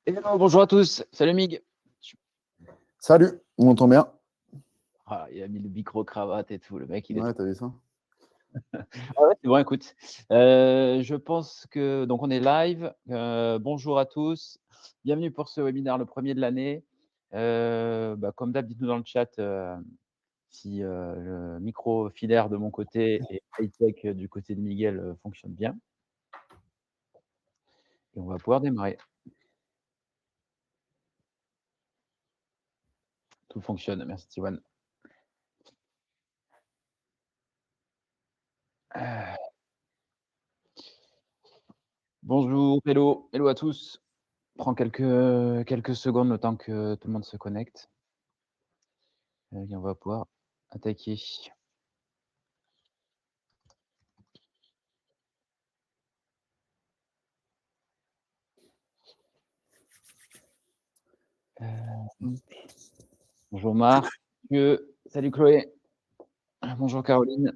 Bonjour à tous, salut Mig. Salut, on m'entend bien? Ah, il a mis le micro-cravate et tout, le mec il est Ouais, trop. t'as vu ça? Ouais, c'est bon, écoute. Je pense que donc on est live. Bonjour à tous, bienvenue pour ce webinaire, le premier de l'année. Comme d'hab, dites-nous dans le chat si le micro filaire de mon côté et high-tech du côté de Miguel fonctionne bien. Et on va pouvoir démarrer. Tout fonctionne, merci Tiwan. Bonjour, hello à tous. Prends quelques secondes le temps que tout le monde se connecte. Et on va pouvoir attaquer. Bonjour Marc, salut Chloé, bonjour Caroline.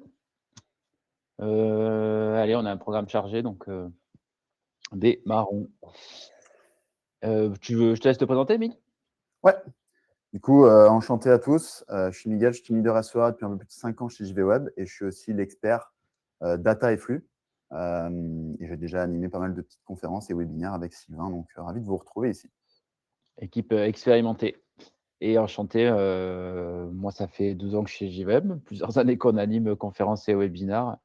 Allez, on a un programme chargé, donc démarrons. Je te laisse te présenter, Mick? Ouais. Du coup, enchanté à tous. Je suis Miguel, je suis team leader SEA depuis un peu plus de 5 ans chez JVWeb et je suis aussi l'expert data et flux. Et j'ai déjà animé pas mal de petites conférences et webinaires avec Sylvain, donc ravi de vous retrouver ici. Équipe expérimentée et enchanté. Moi, ça fait 12 ans que je suis chez JWeb, plusieurs années qu'on anime conférences et webinaires.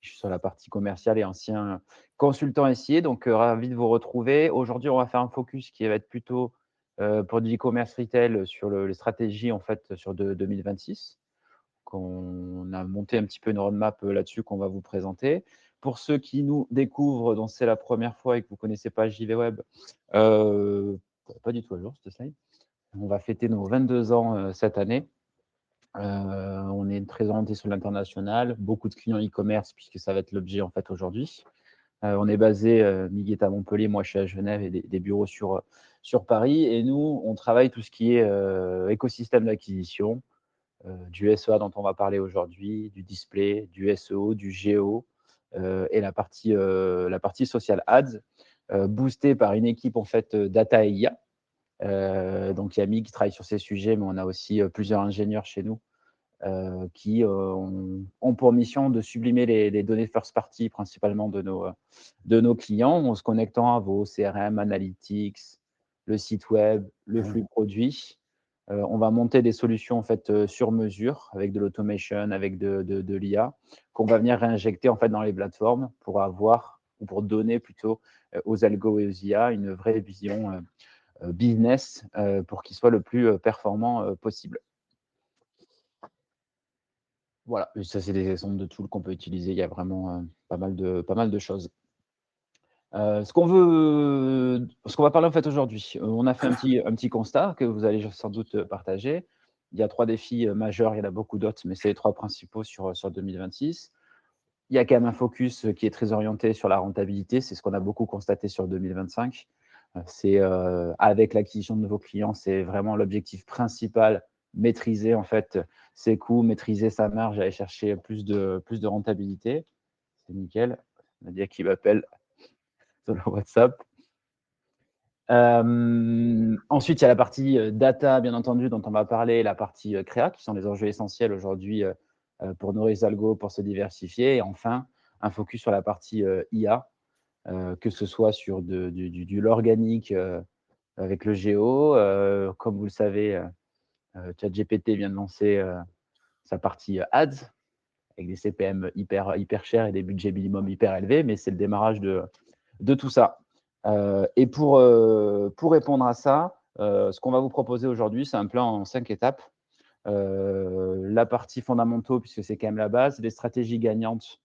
Je suis sur la partie commerciale et ancien consultant SIA, donc ravi de vous retrouver. Aujourd'hui, on va faire un focus qui va être plutôt pour du e-commerce retail sur les stratégies en fait sur 2026. On a monté un petit peu une roadmap là-dessus qu'on va vous présenter. Pour ceux qui nous découvrent, dont c'est la première fois et que vous ne connaissez pas JVWeb, pas du tout à jour cette slide. On va fêter nos 22 ans cette année. On est présenté sur l'international, beaucoup de clients e-commerce puisque ça va être l'objet en fait aujourd'hui. On est basé, Miguel est à Montpellier, moi je suis à Genève et des bureaux sur Paris. Et nous, on travaille tout ce qui est écosystème d'acquisition, du SEA dont on va parler aujourd'hui, du display, du SEO, du GEO et la partie social ads, boostée par une équipe en fait data et IA. Donc il y a Mig qui travaille sur ces sujets, mais on a aussi plusieurs ingénieurs chez nous qui ont pour mission de sublimer les données first party, principalement de nos clients, en se connectant à vos CRM, Analytics, le site web, le flux produit. On va monter des solutions en fait sur mesure avec de l'automation, avec de l'IA, qu'on va venir réinjecter en fait dans les plateformes pour avoir, ou pour donner plutôt aux algos et aux IA une vraie vision business pour qu'ils soient le plus performants possible. Voilà, et ça c'est des exemples de tools qu'on peut utiliser. Il y a vraiment pas mal de choses. Ce qu'on va parler en fait aujourd'hui, on a fait un petit constat que vous allez sans doute partager. Il y a 3 défis majeurs, il y en a beaucoup d'autres, mais c'est les 3 principaux sur 2026. Il y a quand même un focus qui est très orienté sur la rentabilité, c'est ce qu'on a beaucoup constaté sur 2025. C'est avec l'acquisition de nouveaux clients, c'est vraiment l'objectif principal, maîtriser en fait ses coûts, maîtriser sa marge, aller chercher plus de rentabilité. C'est nickel. Nadia qui m'appelle sur le WhatsApp. Ensuite, il y a la partie data, bien entendu, dont on va parler, la partie créa, qui sont les enjeux essentiels aujourd'hui pour nourrir les algos, pour se diversifier. Et enfin, un focus sur la partie IA, que ce soit sur de l'organique avec le Géo. Comme vous le savez, ChatGPT vient de lancer sa partie ads, avec des CPM hyper chers et des budgets minimum hyper élevés, mais c'est le démarrage de tout ça. Et pour répondre à ça, ce qu'on va vous proposer aujourd'hui, c'est un plan en 5 étapes. La partie fondamentaux, puisque c'est quand même la base, les stratégies gagnantes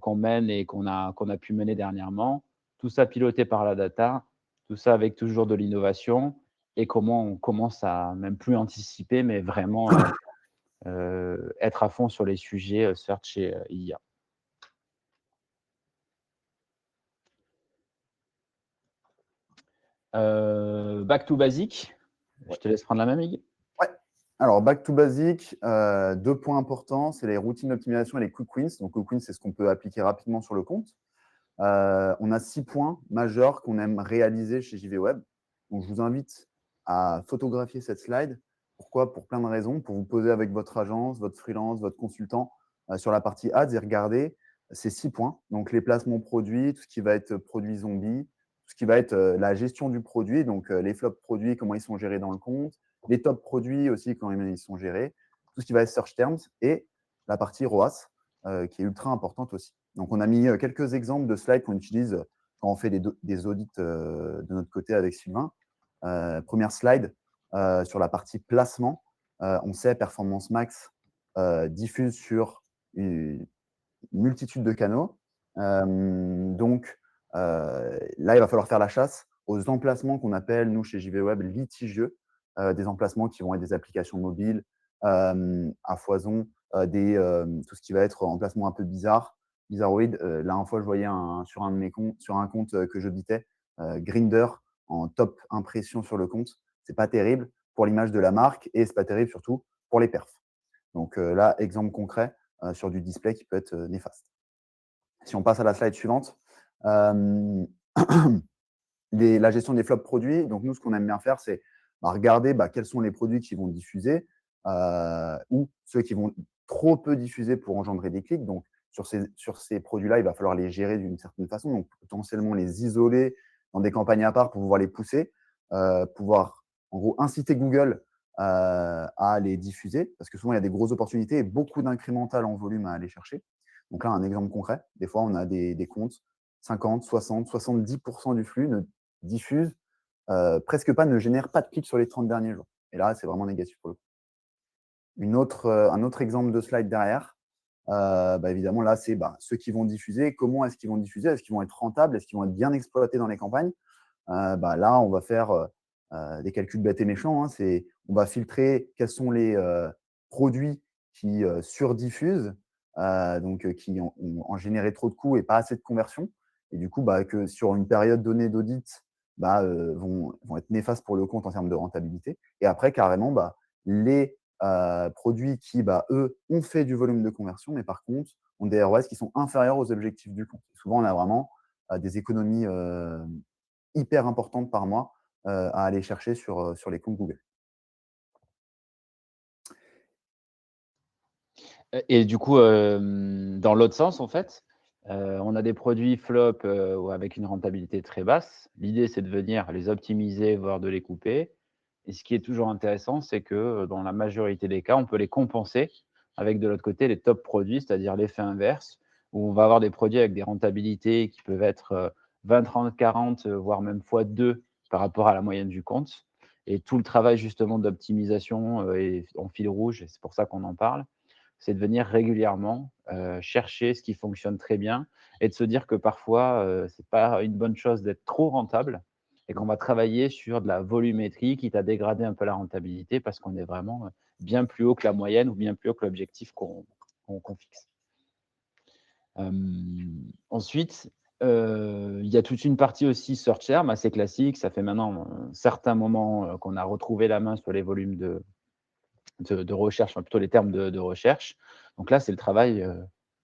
qu'on mène et qu'on a pu mener dernièrement, tout ça piloté par la data, tout ça avec toujours de l'innovation, et comment on commence à même plus anticiper, mais vraiment être à fond sur les sujets search et IA. Back to basic. Je te laisse prendre la main, Mig. Ouais. Alors, back to basic, 2 points importants, c'est les routines d'optimisation et les quick wins. Donc, quick wins, c'est ce qu'on peut appliquer rapidement sur le compte. On a 6 points majeurs qu'on aime réaliser chez JVWeb. Donc, je vous invite à photographier cette slide. Pourquoi? Pour plein de raisons. Pour vous poser avec votre agence, votre freelance, votre consultant sur la partie ads et regarder ces 6 points. Donc, les placements produits, tout ce qui va être produits zombies, tout ce qui va être la gestion du produit, donc les flops produits, comment ils sont gérés dans le compte, les top produits aussi, comment ils sont gérés, tout ce qui va être search terms et la partie ROAS qui est ultra importante aussi. Donc, on a mis quelques exemples de slides qu'on utilise quand on fait des audits de notre côté avec Sylvain. Première slide sur la partie placement. On sait Performance Max diffuse sur une multitude de canaux. Donc, là, il va falloir faire la chasse aux emplacements qu'on appelle, nous, chez JVWeb, litigieux, des emplacements qui vont être des applications mobiles à foison, tout ce qui va être emplacement un peu bizarroïde. La dernière fois, je voyais sur un de mes comptes, sur un compte que j'auditais, Grindr en top impression sur le compte. C'est pas terrible pour l'image de la marque et c'est pas terrible surtout pour les perfs. Donc là, exemple concret sur du display qui peut être néfaste. Si on passe à la slide suivante, la gestion des flops produits. Donc, nous, ce qu'on aime bien faire, c'est regarder quels sont les produits qui vont diffuser ou ceux qui vont trop peu diffuser pour engendrer des clics. Donc, sur ces produits-là, il va falloir les gérer d'une certaine façon. Donc, potentiellement les isoler dans des campagnes à part pour pouvoir les pousser, pouvoir, en gros, inciter Google à les diffuser parce que souvent, il y a des grosses opportunités et beaucoup d'incrémental en volume à aller chercher. Donc là, un exemple concret, des fois, on a des comptes 50, 60, 70% du flux ne diffuse presque pas, ne génère pas de clics sur les 30 derniers jours. Et là, c'est vraiment négatif pour le coup. Un autre exemple de slide derrière, évidemment, là, c'est ceux qui vont diffuser. Comment est-ce qu'ils vont diffuser? Est-ce qu'ils vont être rentables? Est-ce qu'ils vont être bien exploités dans les campagnes? Là, on va faire des calculs bêtes et méchants. On va filtrer quels sont les produits qui surdiffusent, qui ont généré trop de coûts et pas assez de conversion. Et du coup, que sur une période donnée d'audit, vont être néfastes pour le compte en termes de rentabilité. Et après, carrément, les produits qui, eux, ont fait du volume de conversion, mais par contre, ont des ROAS qui sont inférieurs aux objectifs du compte. Souvent, on a vraiment des économies hyper importantes par mois à aller chercher sur les comptes Google. Et du coup, dans l'autre sens, en fait, on a des produits flop, ou avec une rentabilité très basse. L'idée, c'est de venir les optimiser, voire de les couper. Et ce qui est toujours intéressant, c'est que, dans la majorité des cas, on peut les compenser avec de l'autre côté les top produits, c'est-à-dire l'effet inverse, où on va avoir des produits avec des rentabilités qui peuvent être, 20, 30, 40, voire même fois 2 par rapport à la moyenne du compte. Et tout le travail justement d'optimisation, est en fil rouge et c'est pour ça qu'on en parle, c'est de venir régulièrement, chercher ce qui fonctionne très bien et de se dire que parfois, c'est pas une bonne chose d'être trop rentable et qu'on va travailler sur de la volumétrie, quitte à dégrader un peu la rentabilité parce qu'on est vraiment, bien plus haut que la moyenne ou bien plus haut que l'objectif qu'on fixe. Ensuite, il y a toute une partie aussi search term assez classique. Ça fait maintenant un certain moment, qu'on a retrouvé la main sur les volumes de recherche, enfin plutôt les termes de recherche. Donc là, c'est le travail,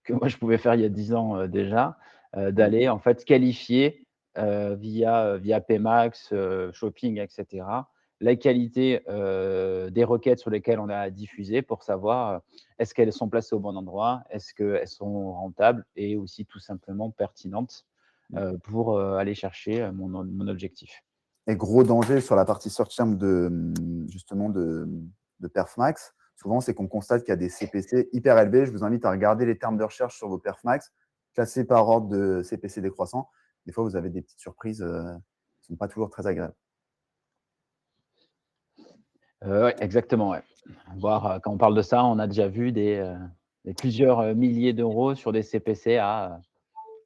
que moi je pouvais faire il y a 10 ans, déjà, Mmh. d'aller en fait qualifier, via PMax, Shopping et cetera, la qualité, des requêtes sur lesquelles on a diffusé pour savoir, est-ce qu'elles sont placées au bon endroit? Est-ce qu'elles sont rentables et aussi tout simplement pertinentes, pour, aller chercher, mon objectif. Et gros danger sur la partie search term justement de Perfmax, souvent, c'est qu'on constate qu'il y a des CPC hyper élevés. Je vous invite à regarder les termes de recherche sur vos Perfmax, classés par ordre de CPC décroissant. Des fois, vous avez des petites surprises qui ne sont pas toujours très agréables. Ouais, exactement, ouais. Voire, quand on parle de ça, on a déjà vu des plusieurs, milliers d'euros sur des CPC à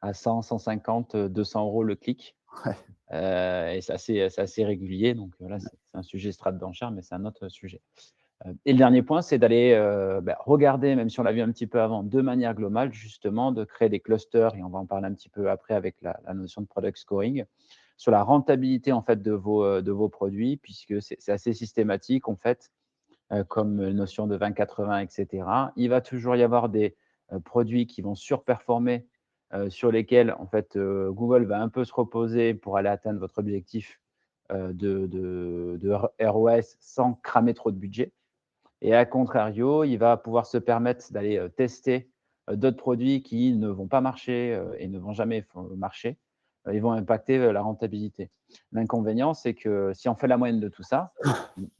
100-150, 200 € le clic, Ouais. et c'est assez régulier donc là, c'est un sujet strat d'enchère, mais c'est un autre sujet. Et le dernier point, c'est d'aller, regarder, même si on l'a vu un petit peu avant, de manière globale, justement, de créer des clusters et on va en parler un petit peu après avec la notion de product scoring, sur la rentabilité, en fait, de vos produits puisque c'est assez systématique, en fait, comme notion de 20-80 et cetera. Il va toujours y avoir des, produits qui vont surperformer, sur lesquels, en fait, Google va un peu se reposer pour aller atteindre votre objectif, de ROS sans cramer trop de budget. Et à contrario, il va pouvoir se permettre d'aller tester d'autres produits qui ne vont pas marcher et ne vont jamais marcher. Ils vont impacter la rentabilité. L'inconvénient, c'est que si on fait la moyenne de tout ça,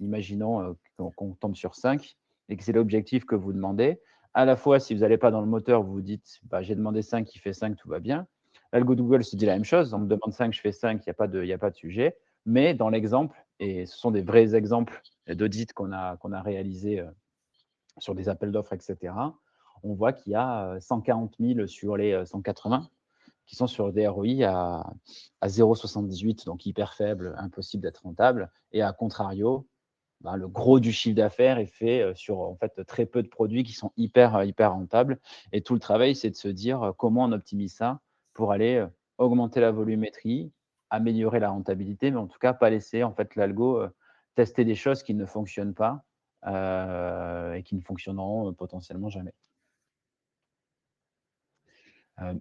imaginons qu'on tombe sur 5 et que c'est l'objectif que vous demandez. À la fois, si vous n'allez pas dans le moteur, vous vous dites bah, j'ai demandé 5, il fait 5, tout va bien. L'algo Google se dit la même chose, on me demande 5, je fais 5, il n'y a pas de sujet. Mais dans l'exemple, et ce sont des vrais exemples d'audits qu'on a réalisés sur des appels d'offres, etc., on voit qu'il y a 140 000 sur les 180 qui sont sur des ROI à 0,78, donc hyper faible, impossible d'être rentable. Et à contrario, ben, le gros du chiffre d'affaires est fait sur en fait, très peu de produits qui sont hyper rentables. Et tout le travail, c'est de se dire comment on optimise ça pour aller augmenter la volumétrie, améliorer la rentabilité, mais en tout cas, pas laisser en fait, l'algo tester des choses qui ne fonctionnent pas et qui ne fonctionneront potentiellement jamais.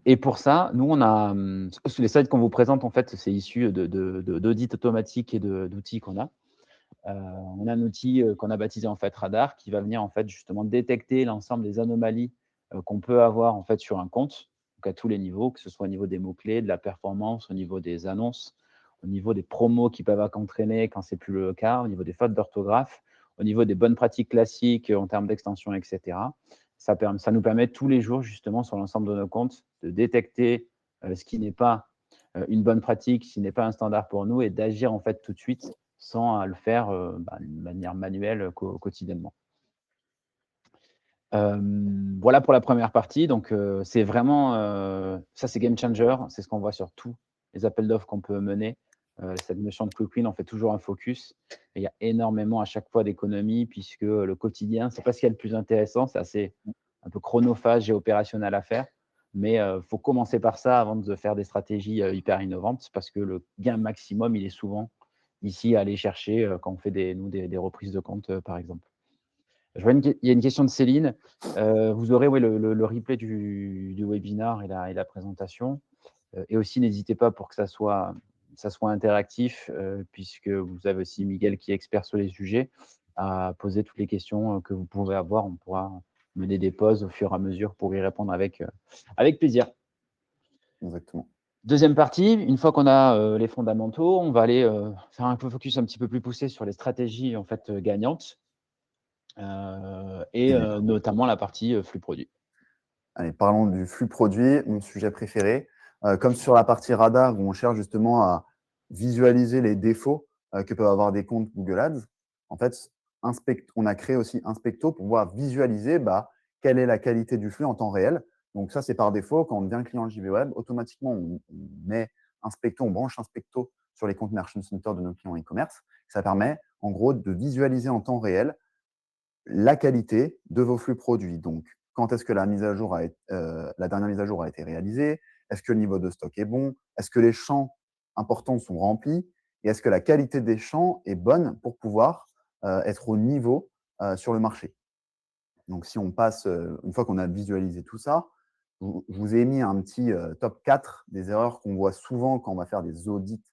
Et pour ça, nous, on a, les slides qu'on vous présente, en fait, c'est issu d'audits automatiques et d'outils qu'on a. On a un outil qu'on a baptisé en fait Radar, qui va venir en fait justement détecter l'ensemble des anomalies qu'on peut avoir en fait sur un compte, donc à tous les niveaux, que ce soit au niveau des mots-clés, de la performance, au niveau des annonces, au niveau des promos qui peuvent entraîner quand c'est plus le cas, au niveau des fautes d'orthographe, au niveau des bonnes pratiques classiques en termes d'extension, etc. Ça nous permet tous les jours justement sur l'ensemble de nos comptes de détecter ce qui n'est pas une bonne pratique, ce qui n'est pas un standard pour nous et d'agir en fait tout de suite sans le faire d'une manière manuelle quotidiennement. Voilà pour la première partie. Donc, c'est vraiment, ça c'est game changer. C'est ce qu'on voit sur tous les appels d'offres qu'on peut mener. Cette notion de quick win, on fait toujours un focus. Et il y a énormément à chaque fois d'économies puisque le quotidien, c'est pas ce qu'il y a le plus intéressant. C'est assez un peu chronophage et opérationnel à faire. Mais il faut commencer par ça avant de faire des stratégies hyper innovantes parce que le gain maximum, il est souvent ici à aller chercher quand on fait des reprises de compte, par exemple. Je vois il y a une question de Céline. Vous aurez le replay du webinar et la présentation. Et aussi, n'hésitez pas pour que ça soit interactif, puisque vous avez aussi Miguel qui est expert sur les sujets, à poser toutes les questions que vous pouvez avoir. On pourra mener des pauses au fur et à mesure pour y répondre avec plaisir. Exactement. Deuxième partie, une fois qu'on a les fondamentaux, on va aller faire un peu focus un petit peu plus poussé sur les stratégies en fait, gagnantes et Génial. notamment la partie flux produit. Allez, parlons du flux produit, mon sujet préféré. Comme sur la partie radar, où on cherche justement à visualiser les défauts que peuvent avoir des comptes Google Ads, en fait, on a créé aussi Inspecto pour pouvoir visualiser quelle est la qualité du flux en temps réel. Donc ça, c'est par défaut. Quand on devient client JVWeb, automatiquement, on met Inspecto, on branche Inspecto sur les comptes Merchant Center de nos clients e-commerce. Ça permet, en gros, de visualiser en temps réel la qualité de vos flux produits. Donc, quand est-ce que la dernière mise à jour a été réalisée? Est-ce que le niveau de stock est bon? Est-ce que les champs importants sont remplis? Et est-ce que la qualité des champs est bonne pour pouvoir être au niveau sur le marché? Donc, si on passe, une fois qu'on a visualisé tout ça, je vous ai mis un petit top 4 des erreurs qu'on voit souvent quand on va faire des audits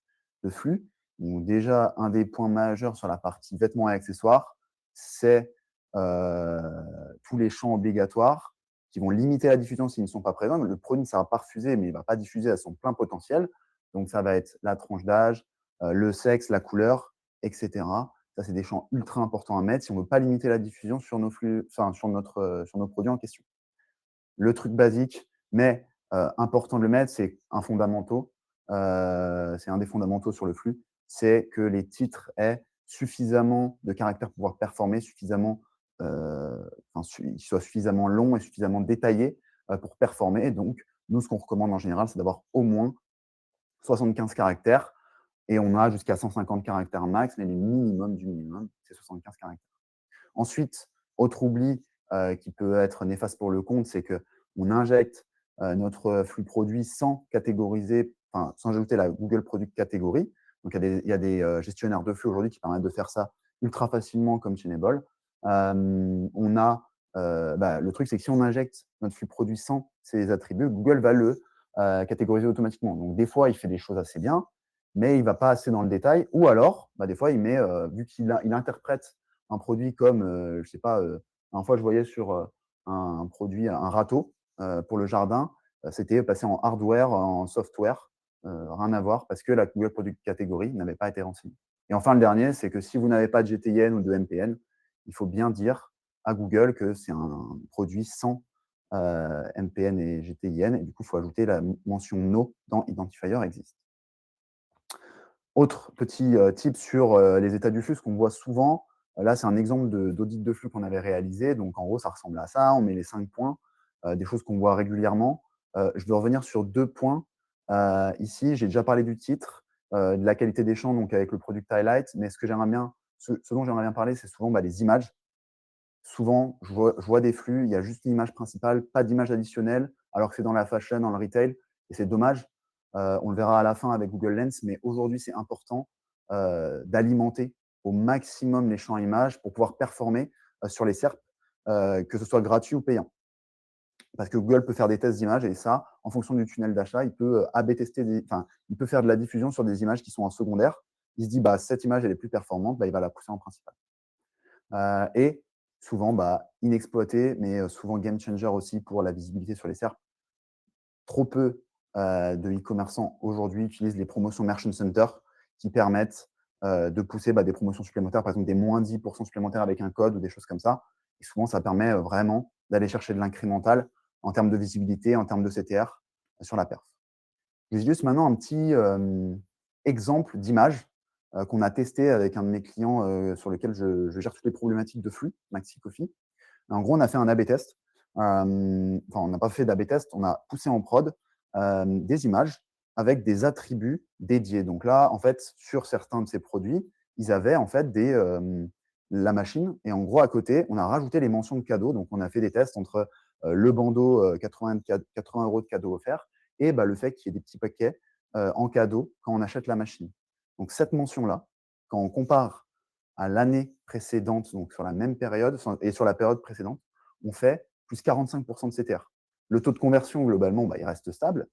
de flux. Donc, déjà, un des points majeurs sur la partie vêtements et accessoires, c'est tous les champs obligatoires qui vont limiter la diffusion s'ils ne sont pas présents. Le produit ne sera pas refusé, mais il ne va pas diffuser à son plein potentiel. Donc, ça va être la tranche d'âge, le sexe, la couleur, etc. Ça, c'est des champs ultra importants à mettre si on ne veut pas limiter la diffusion sur nos flux, enfin, sur nos produits en question. Le truc basique, mais important de le mettre, c'est un fondamentaux. C'est un des fondamentaux sur le flux, c'est que les titres aient suffisamment de caractères pour pouvoir performer, qu'ils soient suffisamment longs et suffisamment détaillés pour performer. Et donc, nous, ce qu'on recommande en général, c'est d'avoir au moins 75 caractères. Et on a jusqu'à 150 caractères max, mais le minimum du minimum, c'est 75 caractères. Ensuite, autre oubli qui peut être néfaste pour le compte, c'est qu'on injecte notre flux produit sans catégoriser, sans ajouter la Google Product Category. Donc, il y a des gestionnaires de flux aujourd'hui qui permettent de faire ça ultra facilement comme Chainable. Le truc, c'est que si on injecte notre flux produit sans ces attributs, Google va le catégoriser automatiquement. Donc, des fois, il fait des choses assez bien. mais il ne va pas assez dans le détail. Ou alors, des fois, il met, vu qu'il interprète un produit comme, je ne sais pas, une fois, je voyais sur un produit, un râteau pour le jardin, c'était passé en hardware, en software, rien à voir, parce que la Google Product Category n'avait pas été renseignée. Et enfin, le dernier, c'est que si vous n'avez pas de GTIN ou de MPN, il faut bien dire à Google que c'est un produit sans MPN et GTIN, et du coup, il faut ajouter la mention No dans Identifier Exist. Autre petit tip sur les états du flux, ce qu'on voit souvent, là, c'est un exemple d'audit de flux qu'on avait réalisé. Donc, en gros, ça ressemble à ça. On met les 5 points, des choses qu'on voit régulièrement. Je veux revenir sur 2 points. Ici, j'ai déjà parlé du titre, de la qualité des champs, donc avec le product highlight. Mais ce dont j'aimerais bien parler, c'est souvent les images. Souvent, je vois des flux, il y a juste une image principale, pas d'image additionnelle, alors que c'est dans la fashion, dans le retail. Et c'est dommage. On le verra à la fin avec Google Lens, mais aujourd'hui, c'est important d'alimenter au maximum les champs images pour pouvoir performer sur les SERP, que ce soit gratuit ou payant. Parce que Google peut faire des tests d'images et ça, en fonction du tunnel d'achat, il peut A/B tester, il peut faire de la diffusion sur des images qui sont en secondaire. Il se dit, cette image, elle est plus performante, il va la pousser en principal. Et souvent, inexploité, mais souvent game changer aussi pour la visibilité sur les SERP. Trop peu de e-commerçants aujourd'hui utilisent les promotions Merchant Center qui permettent de pousser des promotions supplémentaires, par exemple des moins 10% supplémentaires avec un code ou des choses comme ça. Et souvent, ça permet vraiment d'aller chercher de l'incrémental en termes de visibilité, en termes de CTR sur la perf. Je vais juste maintenant un petit exemple d'image qu'on a testé avec un de mes clients sur lequel je gère toutes les problématiques de flux, Maxi Coffee. En gros, on a fait un A/B test. On n'a pas fait d'A/B test, on a poussé en prod des images avec des attributs dédiés. Donc là, en fait, sur certains de ces produits, ils avaient en fait la machine. Et en gros, à côté, on a rajouté les mentions de cadeaux. Donc, on a fait des tests entre le bandeau 80 € de cadeaux offerts et le fait qu'il y ait des petits paquets en cadeau quand on achète la machine. Donc, cette mention-là, quand on compare à l'année précédente, donc sur la même période, et sur la période précédente, on fait plus 45% de CTR. Le taux de conversion, globalement, il reste stable.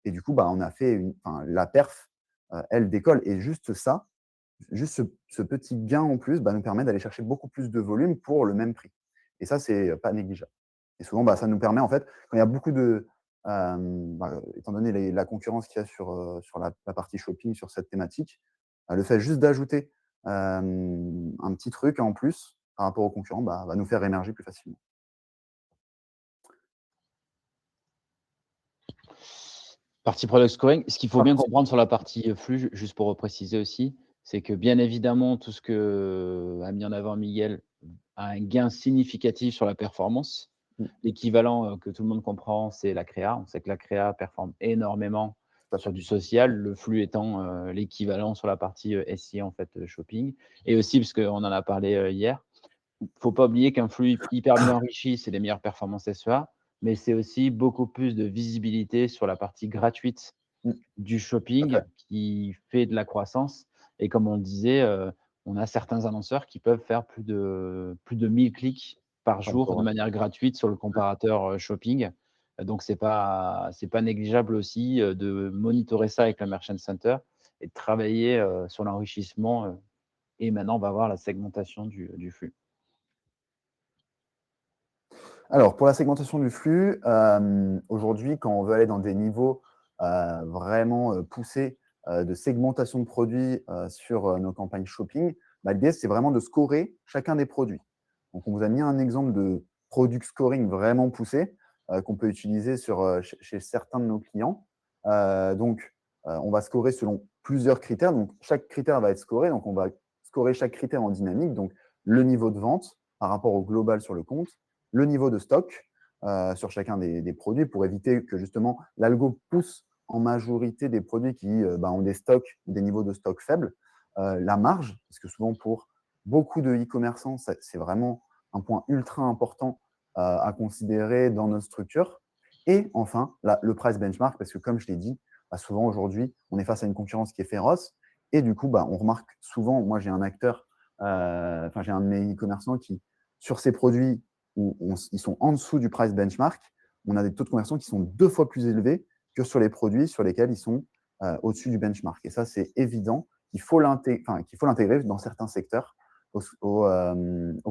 Et du coup, on a fait la perf, elle décolle. Et juste ça, juste ce petit gain en plus nous permet d'aller chercher beaucoup plus de volume pour le même prix. Et ça, c'est pas négligeable. Et souvent, ça nous permet, en fait, quand il y a beaucoup de… étant donné la concurrence qu'il y a sur la partie shopping, sur cette thématique, le fait juste d'ajouter un petit truc en plus par rapport aux concurrents va nous faire émerger plus facilement. Partie product scoring, ce qu'il faut bien comprendre sur la partie flux, juste pour préciser aussi, c'est que bien évidemment, tout ce que a mis en avant Miguel a un gain significatif sur la performance. L'équivalent que tout le monde comprend, c'est la créa. On sait que la créa performe énormément sur du social, le flux étant l'équivalent sur la partie SIA, en fait, shopping. Et aussi, parce qu'on en a parlé hier, il ne faut pas oublier qu'un flux hyper bien enrichi, c'est les meilleures performances SEA, mais c'est aussi beaucoup plus de visibilité sur la partie gratuite du shopping qui fait de la croissance. Et comme on le disait, on a certains annonceurs qui peuvent faire plus de 1000 clics par jour de manière gratuite sur le comparateur shopping. Donc c'est pas négligeable aussi de monitorer ça avec le Merchant Center et de travailler sur l'enrichissement. Et maintenant, on va voir la segmentation du flux. Alors, pour la segmentation du flux, aujourd'hui, quand on veut aller dans des niveaux vraiment poussés de segmentation de produits sur nos campagnes shopping, l'idée, c'est vraiment de scorer chacun des produits. Donc, on vous a mis un exemple de product scoring vraiment poussé qu'on peut utiliser chez certains de nos clients. On va scorer selon plusieurs critères. Donc, chaque critère va être scoré. Donc, on va scorer chaque critère en dynamique. Donc, le niveau de vente par rapport au global sur le compte, le niveau de stock sur chacun des produits pour éviter que justement l'algo pousse en majorité des produits qui ont des stocks, des niveaux de stock faibles, la marge, parce que souvent pour beaucoup de e-commerçants, c'est vraiment un point ultra important à considérer dans notre structure. Et enfin, le price benchmark, parce que comme je l'ai dit, souvent aujourd'hui, on est face à une concurrence qui est féroce. Et du coup, on remarque souvent, moi j'ai un acteur, j'ai un de mes e-commerçants qui, sur ces produits où ils sont en dessous du price benchmark, on a des taux de conversion qui sont 2 fois plus élevés que sur les produits sur lesquels ils sont au-dessus du benchmark. Et ça, c'est évident qu'il faut l'intégrer dans certains secteurs au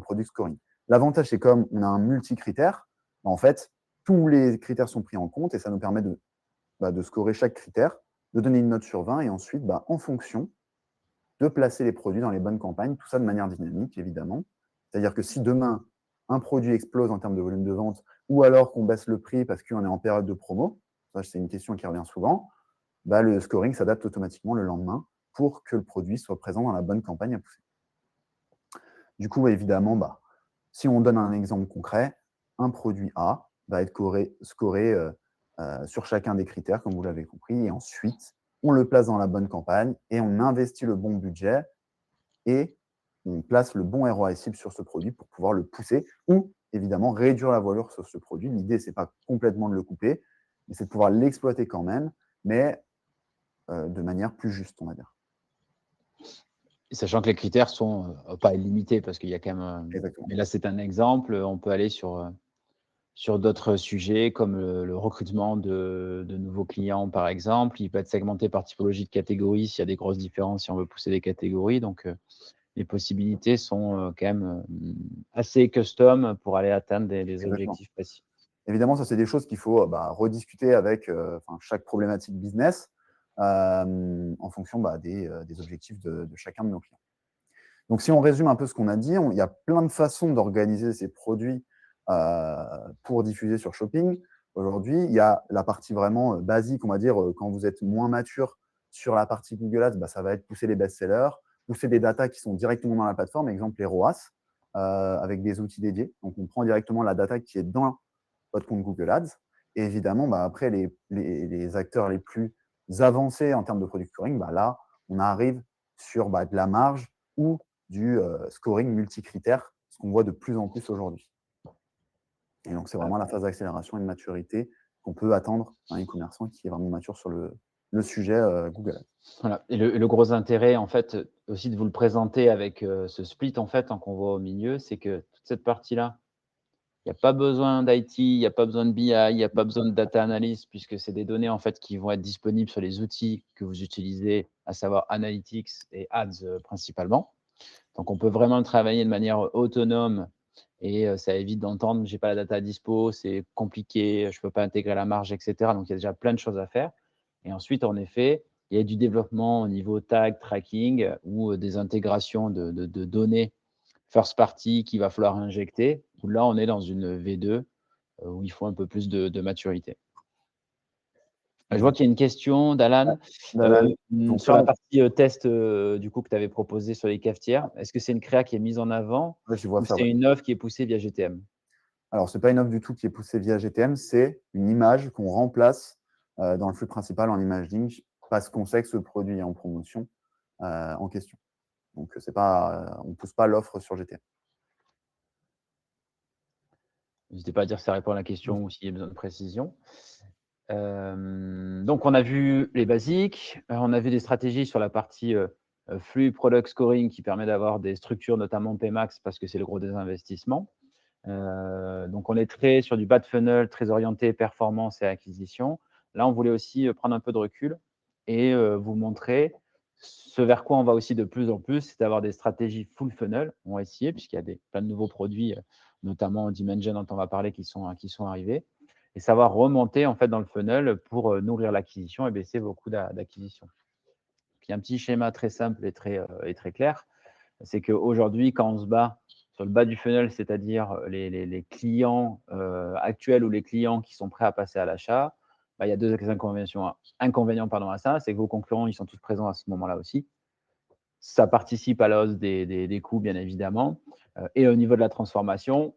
product scoring. L'avantage, c'est comme on a un multi-critère, en fait, tous les critères sont pris en compte et ça nous permet de scorer chaque critère, de donner une note sur 20 et ensuite, en fonction, de placer les produits dans les bonnes campagnes, tout ça de manière dynamique, évidemment. C'est-à-dire que si demain, un produit explose en termes de volume de vente ou alors qu'on baisse le prix parce qu'on est en période de promo, ça, c'est une question qui revient souvent, le scoring s'adapte automatiquement le lendemain pour que le produit soit présent dans la bonne campagne à pousser. Du coup, évidemment, si on donne un exemple concret, un produit A va être scoré sur chacun des critères, comme vous l'avez compris, et ensuite, on le place dans la bonne campagne et on investit le bon budget et on place le bon ROI cible sur ce produit pour pouvoir le pousser ou, évidemment, réduire la voilure sur ce produit. L'idée, ce n'est pas complètement de le couper, mais c'est de pouvoir l'exploiter quand même, mais de manière plus juste, on va dire. Sachant que les critères sont pas illimités parce qu'il y a quand même. Exactement. Mais là, c'est un exemple. On peut aller sur d'autres sujets comme le recrutement de nouveaux clients, par exemple. Il peut être segmenté par typologie de catégorie s'il y a des grosses différences, si on veut pousser des catégories. Donc, les possibilités sont quand même assez custom pour aller atteindre des objectifs précis. Évidemment, ça, c'est des choses qu'il faut rediscuter avec chaque problématique business en fonction des objectifs de chacun de nos clients. Donc, si on résume un peu ce qu'on a dit, il y a plein de façons d'organiser ces produits pour diffuser sur Shopping. Aujourd'hui, il y a la partie vraiment basique, on va dire, quand vous êtes moins mature sur la partie Google Ads, ça va être pousser les best-sellers, pousser des datas qui sont directement dans la plateforme, exemple les ROAS, avec des outils dédiés. Donc, on prend directement la data qui est dans votre compte Google Ads. Et évidemment, après, les acteurs les plus avancés en termes de product scoring, là, on arrive sur de la marge ou du scoring multicritère, ce qu'on voit de plus en plus aujourd'hui. Et donc, c'est vraiment la phase d'accélération et de maturité qu'on peut attendre d'un e-commerçant qui est vraiment mature sur le sujet Google Ads. Voilà. Et le gros intérêt, en fait, aussi de vous le présenter avec ce split, en fait, qu'on voit au milieu, c'est que toute cette partie-là, il n'y a pas besoin d'IT, il n'y a pas besoin de BI, il n'y a pas besoin de data analyst, puisque c'est des données, en fait, qui vont être disponibles sur les outils que vous utilisez, à savoir Analytics et Ads principalement. Donc, on peut vraiment travailler de manière autonome et ça évite d'entendre « j'ai pas la data dispo, c'est compliqué, je peux pas intégrer la marge, etc. » Donc, il y a déjà plein de choses à faire. Et ensuite, en effet, il y a du développement au niveau tag, tracking ou des intégrations de données first party qu'il va falloir injecter. Où là, on est dans une V2 où il faut un peu plus de maturité. Je vois qu'il y a une question d'Alan sur la partie test du coup, que tu avais proposé sur les cafetières. Est-ce que c'est une créa qui est mise en avant ou c'est une offre qui est poussée via GTM? Alors, ce n'est pas une offre du tout qui est poussée via GTM, c'est une image qu'on remplace dans le flux principal en imaging parce qu'on sait que ce produit est en promotion en question. Donc, on ne pousse pas l'offre sur GTM. N'hésitez pas à dire si ça répond à la question ou s'il y a besoin de précision. Donc, on a vu les basiques, on a vu des stratégies sur la partie flux product scoring qui permet d'avoir des structures, notamment Pmax, parce que c'est le gros des investissements. Donc, on est très sur du bas funnel, très orienté performance et acquisition. Là, on voulait aussi prendre un peu de recul et vous montrer ce vers quoi on va aussi de plus en plus, c'est d'avoir des stratégies full funnel en SIA, puisqu'il y a plein de nouveaux produits, notamment Dimension dont on va parler, qui sont arrivés, et savoir remonter en fait dans le funnel pour nourrir l'acquisition et baisser vos coûts d'acquisition. Il y a un petit schéma très simple et très clair, c'est qu'aujourd'hui, quand on se bat sur le bas du funnel, c'est-à-dire les clients actuels ou les clients qui sont prêts à passer à l'achat, il y a deux inconvénients à ça, c'est que vos concurrents, ils sont tous présents à ce moment-là aussi. Ça participe à la hausse des coûts, bien évidemment. Et au niveau de la transformation,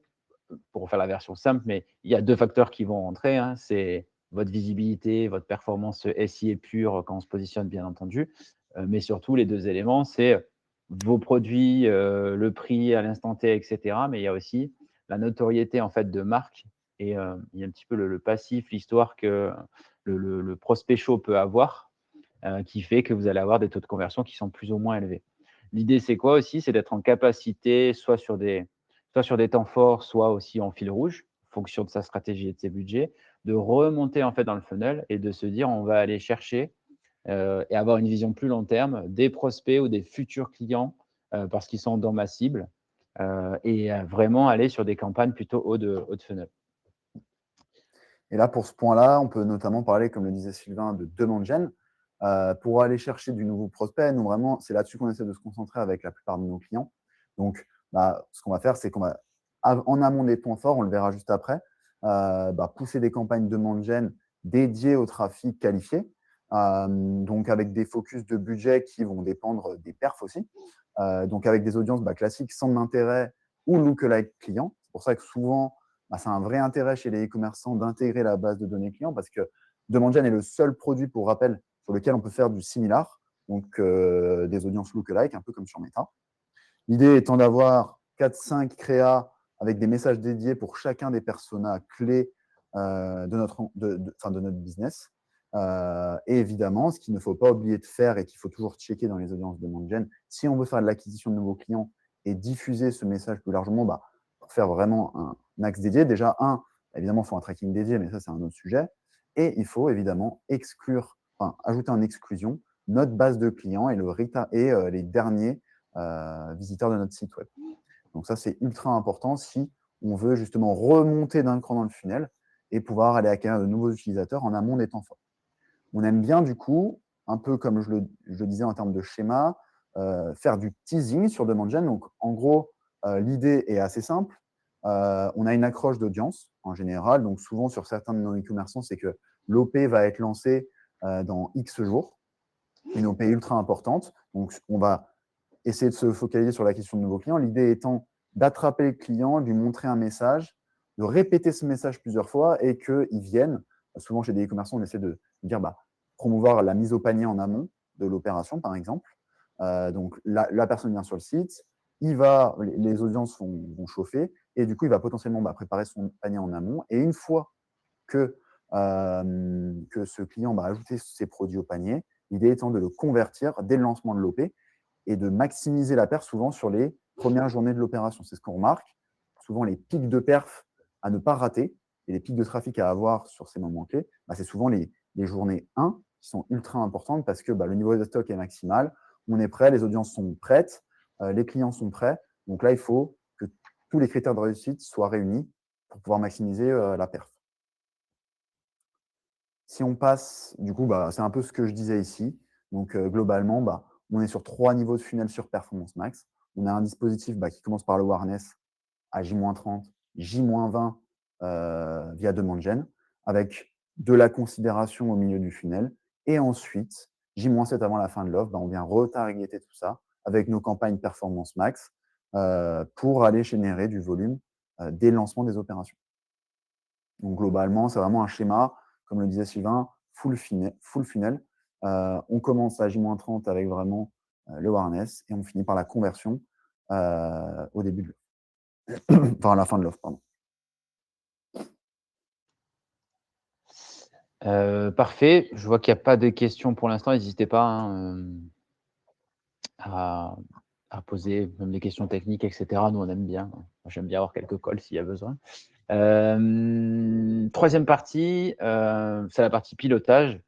pour faire la version simple, mais il y a deux facteurs qui vont rentrer. C'est votre visibilité, votre performance SIA pure quand on se positionne, bien entendu. Mais surtout, les deux éléments, c'est vos produits, le prix à l'instant T, etc. Mais il y a aussi la notoriété en fait de marque et il y a un petit peu le passif, l'histoire que le prospect chaud peut avoir, qui fait que vous allez avoir des taux de conversion qui sont plus ou moins élevés. L'idée, c'est quoi aussi? C'est d'être en capacité, soit sur des temps forts, soit aussi en fil rouge, en fonction de sa stratégie et de ses budgets, de remonter en fait dans le funnel et de se dire on va aller chercher et avoir une vision plus long terme des prospects ou des futurs clients, parce qu'ils sont dans ma cible, et vraiment aller sur des campagnes plutôt haut de funnel. Et là, pour ce point-là, on peut notamment parler, comme le disait Sylvain, de demande gen. Pour aller chercher du nouveau prospect, nous vraiment, c'est là-dessus qu'on essaie de se concentrer avec la plupart de nos clients. Donc, ce qu'on va faire, c'est qu'on va, en amont des points forts, on le verra juste après, pousser des campagnes demande gen dédiées au trafic qualifié, donc avec des focus de budget qui vont dépendre des perfs aussi. Donc, avec des audiences classiques, centre d'intérêt ou lookalike client. C'est pour ça que souvent, c'est un vrai intérêt chez les e-commerçants d'intégrer la base de données clients parce que DemandGen est le seul produit, pour rappel, sur lequel on peut faire du similar, donc des audiences lookalike, un peu comme sur Meta. L'idée étant d'avoir 4-5 créas avec des messages dédiés pour chacun des personas clés de notre business. Et évidemment, ce qu'il ne faut pas oublier de faire et qu'il faut toujours checker dans les audiences de DemandGen, si on veut faire de l'acquisition de nouveaux clients et diffuser ce message plus largement, pour faire vraiment un axe dédié, déjà, évidemment, il faut un tracking dédié, mais ça, c'est un autre sujet. Et il faut évidemment ajouter en exclusion notre base de clients et les derniers visiteurs de notre site web. Donc ça, c'est ultra important si on veut justement remonter d'un cran dans le funnel et pouvoir aller acquérir de nouveaux utilisateurs en amont des temps forts. On aime bien du coup, un peu comme je le disais en termes de schéma, faire du teasing sur demande gen. Donc en gros, l'idée est assez simple. On a une accroche d'audience en général. Donc souvent sur certains de nos e-commerçants, c'est que l'OP va être lancé dans X jours, une OP ultra importante. Donc on va essayer de se focaliser sur l'acquisition de nouveaux clients. L'idée étant d'attraper le client, de lui montrer un message, de répéter ce message plusieurs fois et qu'ils viennent. Souvent, chez des e-commerçants, on essaie de dire promouvoir la mise au panier en amont de l'opération, par exemple. Donc, la personne vient sur le site, les audiences vont chauffer et du coup, il va potentiellement préparer son panier en amont. Et une fois que ce client va ajouter ses produits au panier, l'idée étant de le convertir dès le lancement de l'OP et de maximiser la perf souvent sur les premières journées de l'opération. C'est ce qu'on remarque. Souvent, les pics de perf à ne pas rater et les pics de trafic à avoir sur ces moments clés, c'est souvent les journées 1 qui sont ultra importantes parce que le niveau de stock est maximal, on est prêt, les audiences sont prêtes, les clients sont prêts. Donc là, il faut que tous les critères de réussite soient réunis pour pouvoir maximiser la perf. Si on passe, du coup, c'est un peu ce que je disais ici. Donc, globalement, on est sur 3 niveaux de funnel sur Performance Max. On a un dispositif qui commence par le awareness à J-30, J-20 via demande gen, avec de la considération au milieu du funnel. Et ensuite, J-7 avant la fin de l'offre, on vient retargeter tout ça avec nos campagnes Performance Max pour aller générer du volume dès le lancement des opérations. Donc, globalement, c'est vraiment un schéma, comme le disait Sylvain, full funnel. On commence à J-30 avec vraiment le awareness et on finit par la conversion au début de l'offre. Enfin, à la fin de l'offre, pardon. Parfait. Je vois qu'il n'y a pas de questions pour l'instant. N'hésitez pas à poser même des questions techniques, etc. Nous, on aime bien. J'aime bien avoir quelques calls s'il y a besoin. Troisième partie, c'est la partie pilotage,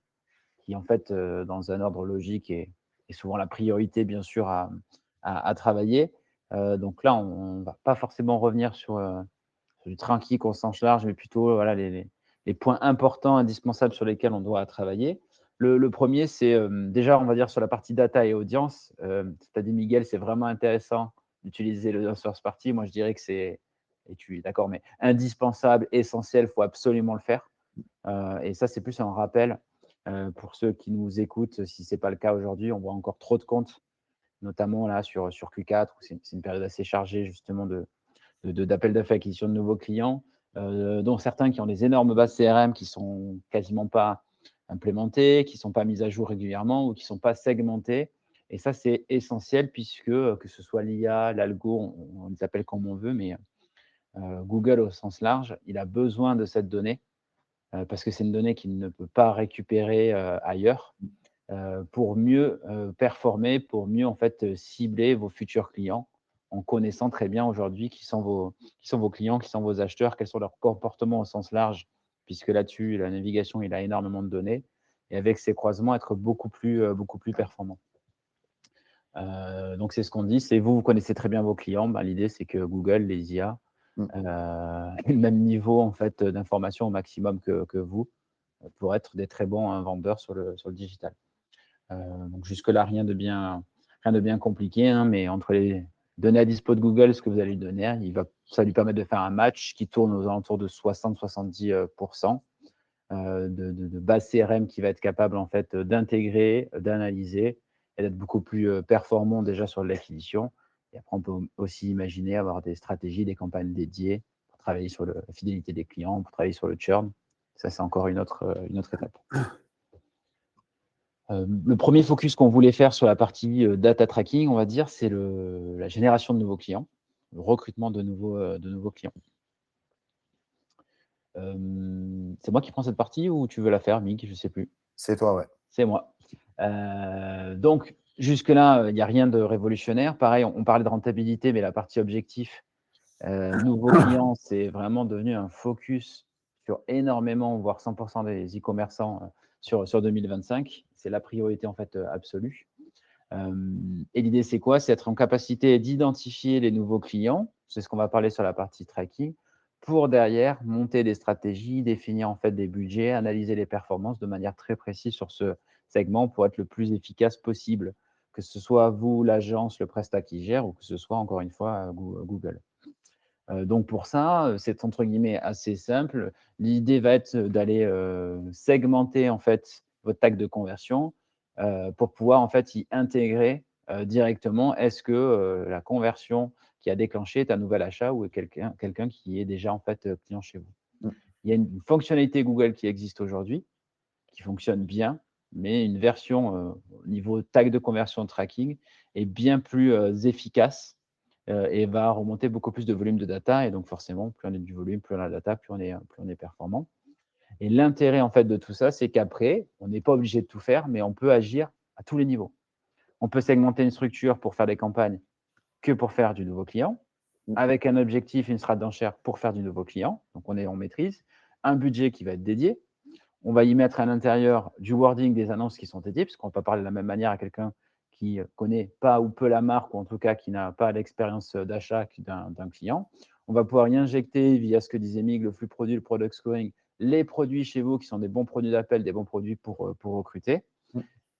qui en fait, dans un ordre logique, est souvent la priorité, bien sûr, à travailler. Donc là, on ne va pas forcément revenir sur du train qui au sens large, mais plutôt voilà, les points importants, indispensables sur lesquels on doit travailler. Le premier, c'est déjà, on va dire, sur la partie data et audience. Tu as dit, Miguel, c'est vraiment intéressant d'utiliser le first party. Moi, je dirais que c'est, et tu es d'accord, mais indispensable, essentiel, il faut absolument le faire. Et ça, c'est plus un rappel pour ceux qui nous écoutent. Si ce n'est pas le cas aujourd'hui, on voit encore trop de comptes, notamment là sur Q4, où c'est une période assez chargée justement d'appels d'offres acquisition de nouveaux clients, dont certains qui ont des énormes bases CRM qui sont quasiment pas implémentées, qui sont pas mises à jour régulièrement ou qui sont pas segmentées. Et ça, c'est essentiel puisque que ce soit l'IA, l'algo, on les appelle comme on veut, mais Google au sens large, il a besoin de cette donnée parce que c'est une donnée qu'il ne peut pas récupérer ailleurs pour mieux performer, pour mieux en fait cibler vos futurs clients en connaissant très bien aujourd'hui qui sont vos clients, qui sont vos acheteurs, quels sont leurs comportements au sens large, puisque là-dessus, la navigation, il a énormément de données. et avec ces croisements, être beaucoup plus performant. Donc, c'est ce qu'on dit, c'est vous connaissez très bien vos clients. Ben, l'idée, c'est que Google, les IA, aient le même niveau en fait, d'information au maximum que vous, pour être des très bons vendeurs sur le digital. Donc jusque-là, rien de bien compliqué, hein, mais entre les données à dispo de Google, ce que vous allez lui donner, ça lui permet de faire un match qui tourne aux alentours de 60-70 de base CRM qui va être capable en fait d'intégrer, d'analyser et d'être beaucoup plus performant déjà sur l'acquisition. Et après, on peut aussi imaginer avoir des stratégies, des campagnes dédiées pour travailler sur la fidélité des clients, pour travailler sur le churn. Ça, c'est encore une autre étape. Le premier focus qu'on voulait faire sur la partie data tracking, on va dire, c'est la génération de nouveaux clients, le recrutement de nouveaux clients. C'est moi qui prends cette partie ou tu veux la faire, Mick? Je ne sais plus. C'est toi, ouais. C'est moi. Donc, jusque-là, il n'y a rien de révolutionnaire. Pareil, on parlait de rentabilité, mais la partie objectif, nouveaux clients, c'est vraiment devenu un focus sur énormément, voire 100% des e-commerçants sur 2025. C'est la priorité en fait absolue. Et l'idée, c'est quoi? C'est être en capacité d'identifier les nouveaux clients. C'est ce qu'on va parler sur la partie tracking pour derrière monter des stratégies, définir en fait des budgets, analyser les performances de manière très précise sur ce segment pour être le plus efficace possible, que ce soit vous, l'agence, le prestat qui gère ou que ce soit encore une fois Google. Donc pour ça, c'est entre guillemets assez simple. L'idée va être d'aller segmenter en fait votre tag de conversion pour pouvoir en fait y intégrer directement est-ce que la conversion qui a déclenché est un nouvel achat ou quelqu'un qui est déjà en fait client chez vous. Mmh. Il y a une fonctionnalité Google qui existe aujourd'hui, qui fonctionne bien, mais une version au niveau tag de conversion tracking est bien plus efficace et va remonter beaucoup plus de volume de data. Et donc, forcément, plus on a du volume, plus on a de data, plus on est performant. Et l'intérêt, en fait, de tout ça, c'est qu'après, on n'est pas obligé de tout faire, mais on peut agir à tous les niveaux. On peut segmenter une structure pour faire des campagnes que pour faire du nouveau client, avec un objectif, une strat d'enchère pour faire du nouveau client. Donc, on maîtrise. Un budget qui va être dédié. On va y mettre à l'intérieur du wording, des annonces qui sont dédiées, puisqu'on peut parler de la même manière à quelqu'un qui connaît pas ou peu la marque, ou en tout cas qui n'a pas l'expérience d'achat d'un client. On va pouvoir y injecter, via ce que disait Mig, le flux produit, le product scoring, les produits chez vous qui sont des bons produits d'appel, des bons produits pour recruter.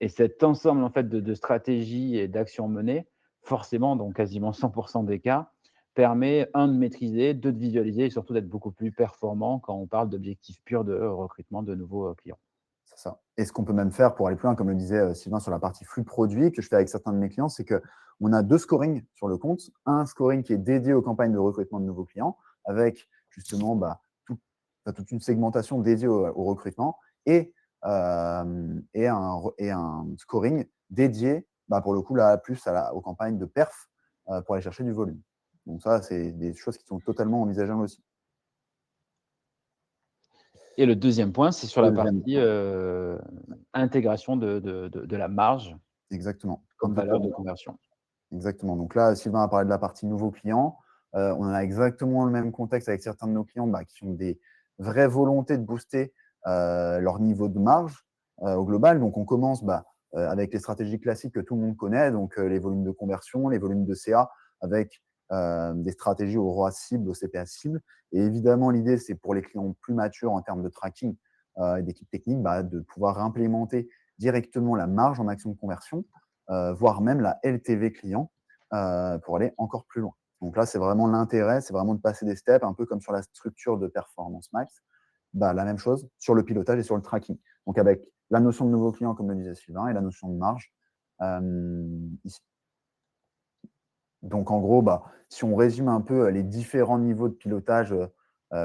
Et cet ensemble en fait, de stratégies et d'actions menées, forcément, dans quasiment 100% des cas, permet, un, de maîtriser, deux, de visualiser et surtout d'être beaucoup plus performant quand on parle d'objectifs purs de recrutement de nouveaux clients. C'est ça. Et ce qu'on peut même faire pour aller plus loin, comme le disait Sylvain sur la partie flux produit, que je fais avec certains de mes clients, c'est qu'on a deux scorings sur le compte. Un scoring qui est dédié aux campagnes de recrutement de nouveaux clients, avec justement toute une segmentation dédiée au recrutement, et un scoring dédié, pour le coup, là, plus aux campagnes de perf pour aller chercher du volume. Donc ça, c'est des choses qui sont totalement envisageables aussi. Et le deuxième point, c'est sur la Deuxième partie point. intégration de la marge Exactement. comme valeur de conversion. Exactement. Donc là, Sylvain a parlé de la partie nouveaux clients. On a exactement le même contexte avec certains de nos clients qui ont des vraies volontés de booster leur niveau de marge au global. Donc, on commence avec les stratégies classiques que tout le monde connaît, donc les volumes de conversion, les volumes de CA, avec des stratégies au ROAS cible, au CPA cible. Et évidemment, l'idée, c'est pour les clients plus matures en termes de tracking et d'équipe technique, de pouvoir implémenter directement la marge en action de conversion, voire même la LTV client pour aller encore plus loin. Donc là, c'est vraiment l'intérêt, c'est vraiment de passer des steps, un peu comme sur la structure de Performance Max. La même chose sur le pilotage et sur le tracking. Donc avec la notion de nouveau client, comme le disait Sylvain, et la notion de marge ici. Donc en gros, si on résume un peu les différents niveaux de pilotage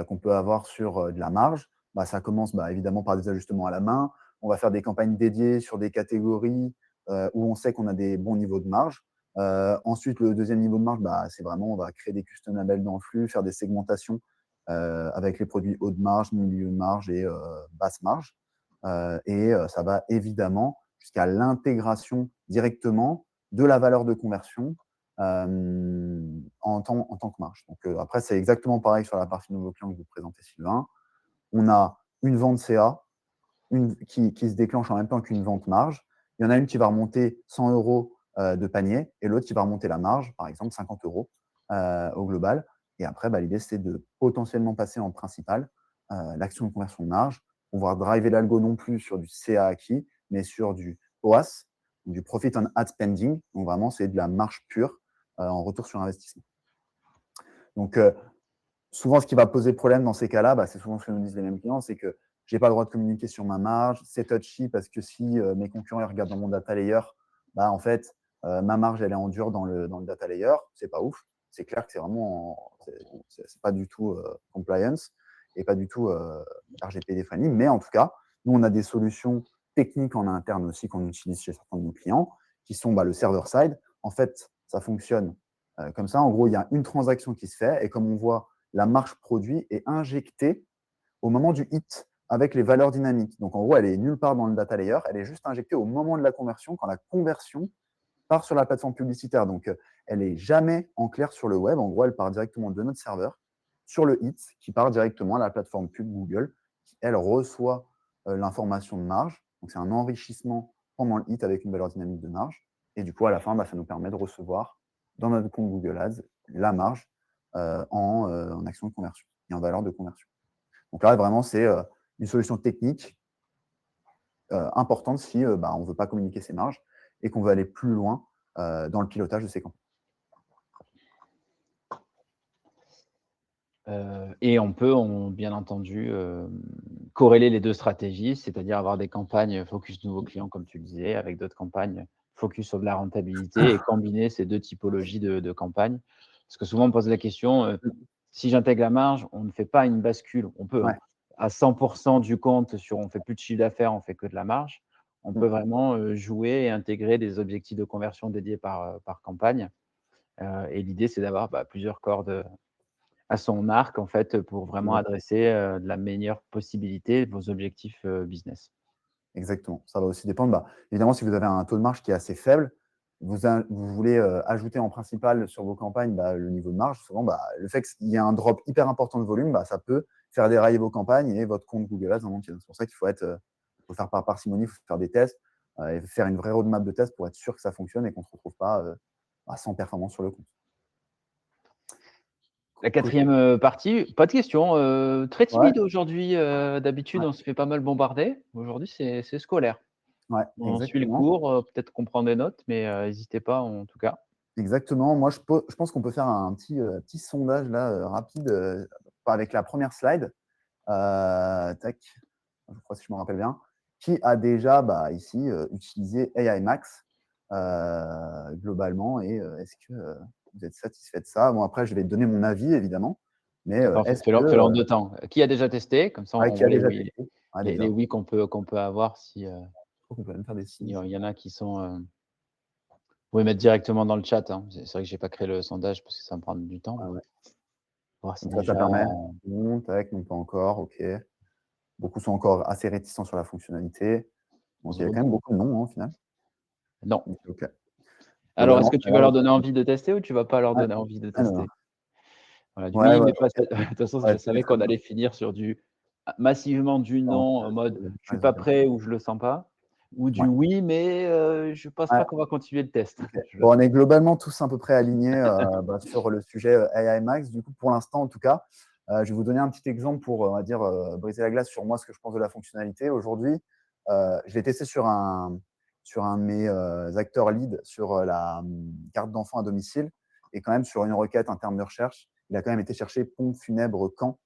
qu'on peut avoir sur de la marge, ça commence évidemment par des ajustements à la main. On va faire des campagnes dédiées sur des catégories où on sait qu'on a des bons niveaux de marge. Ensuite, le deuxième niveau de marge, c'est vraiment, on va créer des custom labels dans le flux, faire des segmentations avec les produits haut de marge, milieu de marge et basse marge. Ça va évidemment jusqu'à l'intégration directement de la valeur de conversion en tant que marge. Donc après, c'est exactement pareil sur la partie nouveau client que vous présentez, Sylvain. On a une vente CA qui se déclenche en même temps qu'une vente marge. Il y en a une qui va remonter 100 euros de panier et l'autre qui va remonter la marge, par exemple 50 euros au global. Et après, l'idée, c'est de potentiellement passer en principal l'action de conversion de marge, pouvoir driver l'algo non plus sur du CA acquis, mais sur du POAS, du Profit on Ad Spending. Donc vraiment, c'est de la marge pure en retour sur investissement. Donc, souvent, ce qui va poser problème dans ces cas-là, c'est souvent ce que nous disent les mêmes clients, c'est que je n'ai pas le droit de communiquer sur ma marge, c'est touchy parce que si mes concurrents ils regardent dans mon data layer, en fait, ma marge, elle est en dur dans le data layer, c'est pas ouf. C'est clair que c'est vraiment, c'est pas du tout compliance et pas du tout RGPD friendly, mais en tout cas, nous, on a des solutions techniques en interne aussi qu'on utilise chez certains de nos clients, qui sont le server-side. En fait, ça fonctionne comme ça. En gros, il y a une transaction qui se fait et comme on voit, la marge produit est injectée au moment du hit avec les valeurs dynamiques. Donc, en gros, elle est nulle part dans le data layer, elle est juste injectée au moment de la conversion, quand la conversion part sur la plateforme publicitaire. Donc, elle n'est jamais en clair sur le web. En gros, elle part directement de notre serveur sur le hit qui part directement à la plateforme pub Google, qui, elle, reçoit l'information de marge. Donc, c'est un enrichissement pendant le hit avec une valeur dynamique de marge. Et du coup, à la fin, ça nous permet de recevoir dans notre compte Google Ads la marge en action de conversion et en valeur de conversion. Donc là, vraiment, c'est une solution technique importante si on ne veut pas communiquer ses marges et qu'on veut aller plus loin dans le pilotage de ses campagnes. Et on peut, bien entendu, corréler les deux stratégies, c'est-à-dire avoir des campagnes focus nouveaux clients, comme tu le disais, avec d'autres campagnes focus sur de la rentabilité et combiner ces deux typologies de campagnes. Parce que souvent, on me pose la question, si j'intègre la marge, on ne fait pas une bascule. On peut, Ouais. à 100% du compte, on ne fait plus de chiffre d'affaires, on fait que de la marge. On peut Mm. vraiment jouer et intégrer des objectifs de conversion dédiés par campagne. Et l'idée, c'est d'avoir plusieurs cordes à son arc, en fait, pour vraiment adresser de la meilleure possibilité vos objectifs business. Exactement. Ça va aussi dépendre. Évidemment, si vous avez un taux de marge qui est assez faible, vous voulez ajouter en principal sur vos campagnes le niveau de marge. Souvent, le fait qu'il y ait un drop hyper important de volume, ça peut faire dérailler vos campagnes et votre compte Google Ads en entier. C'est pour ça qu'il faut faire par parcimonie, il faut faire des tests et faire une vraie roadmap de tests pour être sûr que ça fonctionne et qu'on ne se retrouve pas sans performance sur le compte. La quatrième partie, pas de questions, très Ouais, timide aujourd'hui, d'habitude, ouais, on se fait pas mal bombarder. Aujourd'hui, c'est scolaire. ouais, On suit le exactement. cours, peut-être qu'on prend des notes, mais hésitez pas en tout cas. Exactement. Moi, je pense qu'on peut faire un petit sondage là, rapide avec la première slide. Tac, je crois si je me rappelle bien. Qui a déjà ici utilisé AI Max globalement et est-ce que vous êtes satisfait de ça? Bon, après, je vais donner mon avis évidemment, mais D'accord, est-ce fais-le que fais-le en 2 temps. Qui a déjà testé? Comme ça, on qui a voit les déjà oui testé? Ouais, les déjà. oui qu'on peut avoir si, Je crois qu'on peut même faire des s'il signes. y en a qui sont, vous pouvez mettre directement dans le chat, hein. C'est vrai que j'ai pas créé le sondage parce que ça va me prendre du temps, Ouais, mais ouais. voir si Donc ça déjà permet. Non, tac, non, pas encore. OK. Beaucoup sont encore assez réticents sur la fonctionnalité. Donc il y avait quand même beaucoup de non au final. non. Donc OK. Alors, est-ce Globalement, que ça a tu l'air vas leur d'être donner envie de tester ou tu vas pas leur ouais. donner envie de Alors, tester? Voilà, du ouais, oui, ouais, mais pas OK. de toute façon, Ouais, je savais qu'on allait finir sur du massivement du non, non en mode: «Je suis raison pas quand même. prêt» ou «Je le sens pas» ou du Ouais, «oui, mais je pense ouais, pas qu'on va continuer le test». OK. Je le Bon, on sens. est globalement tous à peu près alignés sur le sujet AI Max. Du coup, pour l'instant, en tout cas, je vais vous donner un petit exemple pour, on va dire, briser la glace sur moi, ce que je pense de la fonctionnalité. Aujourd'hui, je l'ai testé sur un de mes acteurs lead sur la carte d'enfant à domicile et quand même sur une requête, un terme de recherche, il a quand même été chercher pompe funèbre Caen.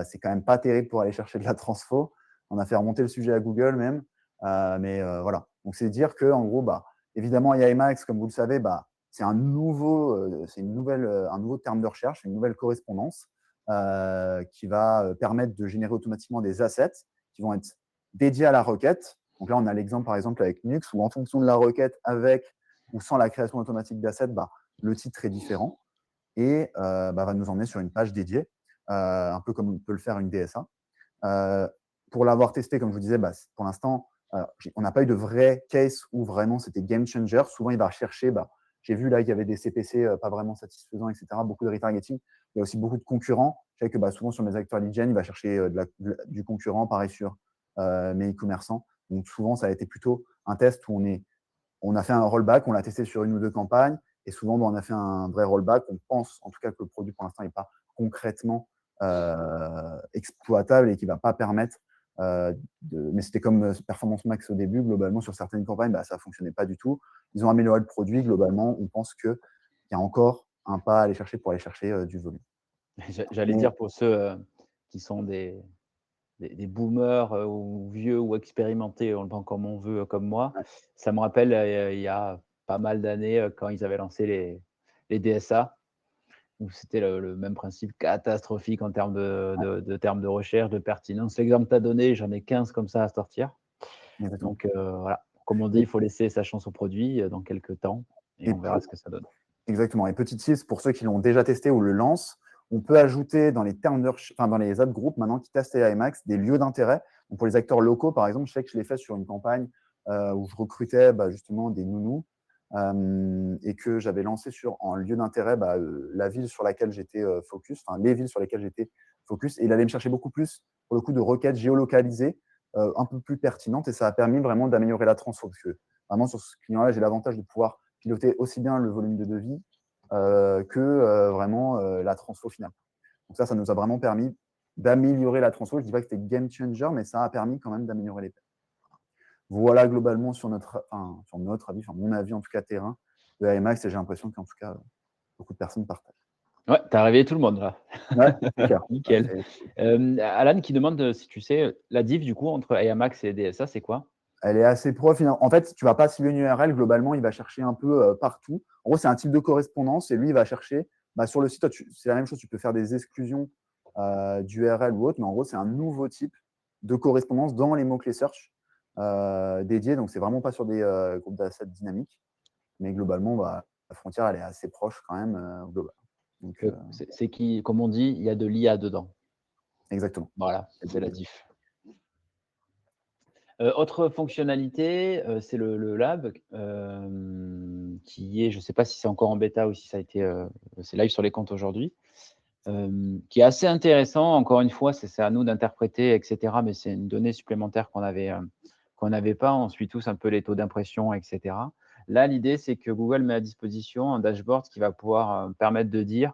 C'est quand même pas terrible pour aller chercher de la transfo. On a fait remonter le sujet à Google même, mais voilà. Donc, c'est dire que en gros, évidemment, AI Max, comme vous le savez, c'est un nouveau terme de recherche, une nouvelle correspondance qui va permettre de générer automatiquement des assets qui vont être dédiés à la requête. Donc là, on a l'exemple, par exemple, avec Nux, où en fonction de la requête, avec ou sans la création automatique d'assets, le titre est différent et va nous emmener sur une page dédiée, un peu comme peut le faire une DSA. Pour l'avoir testé, comme je vous disais, pour l'instant, on n'a pas eu de vrai case où vraiment c'était game changer. Souvent, il va rechercher, j'ai vu là qu'il y avait des CPC pas vraiment satisfaisants, etc., beaucoup de retargeting. Il y a aussi beaucoup de concurrents. Je sais que souvent sur mes acteurs lead gen, il va chercher du concurrent, pareil sur mes e-commerçants. Donc souvent, ça a été plutôt un test où on a fait un rollback, on l'a testé sur 1 ou 2 campagnes et souvent, on a fait un vrai rollback. On pense en tout cas que le produit pour l'instant n'est pas concrètement exploitable et qui ne va pas permettre mais c'était comme Performance Max au début, globalement sur certaines campagnes, ça ne fonctionnait pas du tout. Ils ont amélioré le produit, globalement, on pense qu'il y a encore un pas à aller chercher pour aller chercher du volume. J'allais Mais dire pour ceux, qui sont des boomers, ou vieux ou expérimentés, on le prend comme on veut, comme moi. ouais, Ça me rappelle, il y a pas mal d'années, quand ils avaient lancé les DSA, où c'était le même principe catastrophique en termes de termes de recherche, de pertinence. L'exemple que tu as donné, j'en ai 15 comme ça à sortir. exactement. Donc voilà, comme on dit, il faut laisser sa chance au produit, dans quelques temps et Et on verra ce que ça donne. exactement. Et petit tips pour ceux qui l'ont déjà testé ou le lancent, on peut ajouter dans les termes dans les ad groups maintenant qui testent AI Max des lieux d'intérêt. Donc pour les acteurs locaux, par exemple, je sais que je l'ai fait sur une campagne où je recrutais justement des nounous et que j'avais lancé en lieu d'intérêt la ville sur laquelle j'étais focus, enfin les villes sur lesquelles j'étais focus. Et il allait me chercher beaucoup plus pour le coup de requêtes géolocalisées un peu plus pertinentes et ça a permis vraiment d'améliorer la transfo parce que vraiment sur ce client-là, j'ai l'avantage de pouvoir piloter aussi bien le volume de devis que vraiment la transfo finale. Donc ça nous a vraiment permis d'améliorer la transfo. Je ne dis pas que c'était game changer, mais ça a permis quand même d'améliorer les pertes. Voilà globalement sur notre avis, enfin mon avis en tout cas terrain de AMAX et j'ai l'impression qu'en tout cas, beaucoup de personnes partagent. Ouais, tu as réveillé tout le monde là. Ouais, c'est clair. Ouais, Nickel. Alan qui demande, si tu sais, la diff du coup entre AIAMAX et DSA, c'est quoi? elle est assez proche. En fait, tu ne vas pas cibler une URL. Globalement, il va chercher un peu partout. En gros, c'est un type de correspondance et lui, il va chercher sur le site. C'est la même chose. Tu peux faire des exclusions d'URL ou autre, mais en gros, c'est un nouveau type de correspondance dans les mots-clés search dédiés. Donc, c'est vraiment pas sur des groupes d'assets dynamiques, mais globalement, la frontière, elle est assez proche quand même global. Donc, C'est qui, comme on dit, il y a de l'IA dedans. exactement. Voilà, c'est la diff. Autre fonctionnalité, c'est le lab, qui est, je ne sais pas si c'est encore en bêta ou si ça a été, c'est live sur les comptes aujourd'hui, qui est assez intéressant. Encore une fois, c'est à nous d'interpréter et cetera, mais c'est une donnée supplémentaire qu'on n'avait pas. On suit tous un peu les taux d'impression et cetera. Là, l'idée, c'est que Google met à disposition un dashboard qui va pouvoir, permettre de dire,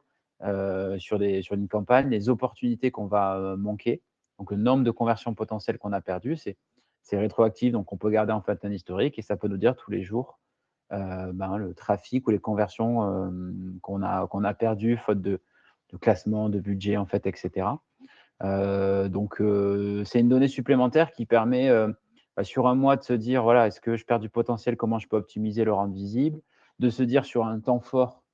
sur une campagne, les opportunités qu'on va, manquer. Donc le nombre de conversions potentielles qu'on a perdues, c'est rétroactif, donc on peut garder en fait un historique et ça peut nous dire tous les jours, le trafic ou les conversions, qu'on a perdues faute de classement, de budget en fait et cetera. Donc c'est une donnée supplémentaire qui permet, sur un mois de se dire: «Voilà, est-ce que je perds du potentiel? Comment je peux optimiser, le rendre visible?» De se dire sur un temps fort,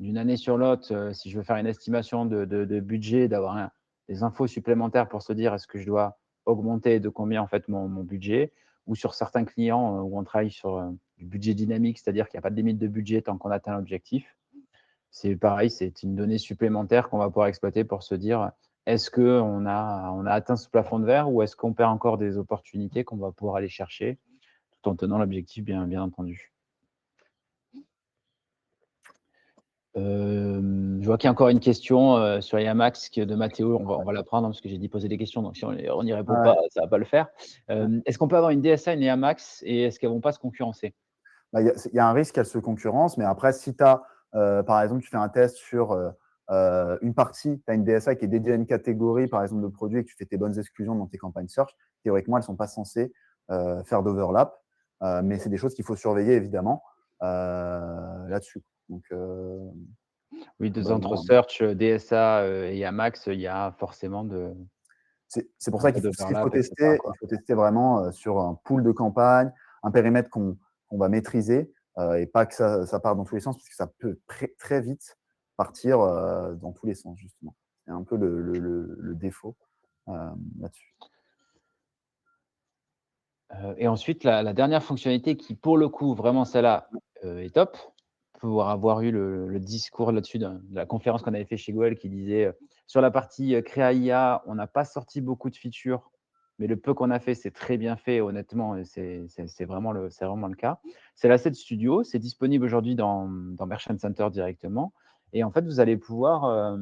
d'une année sur l'autre, si je veux faire une estimation de budget, d'avoir des infos supplémentaires pour se dire: «Est-ce que je dois augmenter de combien en fait mon budget?» Ou sur certains clients, où on travaille sur, du budget dynamique, c'est-à-dire qu'il n'y a pas de limite de budget tant qu'on atteint l'objectif. C'est pareil, c'est une donnée supplémentaire qu'on va pouvoir exploiter pour se dire: «Est-ce qu'on a atteint ce plafond de verre ou est-ce qu'on perd encore des opportunités qu'on va pouvoir aller chercher?» tout en tenant l'objectif bien entendu. Je vois qu'il y a encore une question, sur Yamax de Mathéo. On va la prendre, hein, parce que j'ai dit poser des questions, donc si on n'y répond Ouais, pas, ça va pas le faire. ouais. Est-ce qu'on peut avoir une DSA et une Yamax et est-ce qu'elles vont pas se concurrencer? Il y a un risque qu'elle se concurrence, mais après, si tu as, par exemple, tu fais un test sur une partie, tu as une DSA qui est dédiée à une catégorie, par exemple, de produits et que tu fais tes bonnes exclusions dans tes campagnes search, théoriquement, elles ne sont pas censées faire d'overlap. Mais c'est des choses qu'il faut surveiller, évidemment, là-dessus. Donc, Oui, entre globalement, Search, DSA, et Yamax, il y a forcément c'est pour un ça peu ce qu'il faut d'overlap et cetera, tester, quoi. il faut tester vraiment sur un pool de campagne, un périmètre qu'on va maîtriser et pas que ça parte dans tous les sens parce que ça peut très vite partir dans tous les sens, justement. C'est un peu le défaut là-dessus. Et ensuite, la dernière fonctionnalité qui, pour le coup, vraiment celle-là, est top, pour avoir eu le discours là-dessus de la conférence qu'on avait fait chez Google qui disait, sur la partie, créa IA, on n'a pas sorti beaucoup de features, mais le peu qu'on a fait, c'est très bien fait honnêtement et c'est vraiment le cas. C'est l'Asset Studio, c'est disponible aujourd'hui dans Merchant Center directement et en fait, vous allez pouvoir,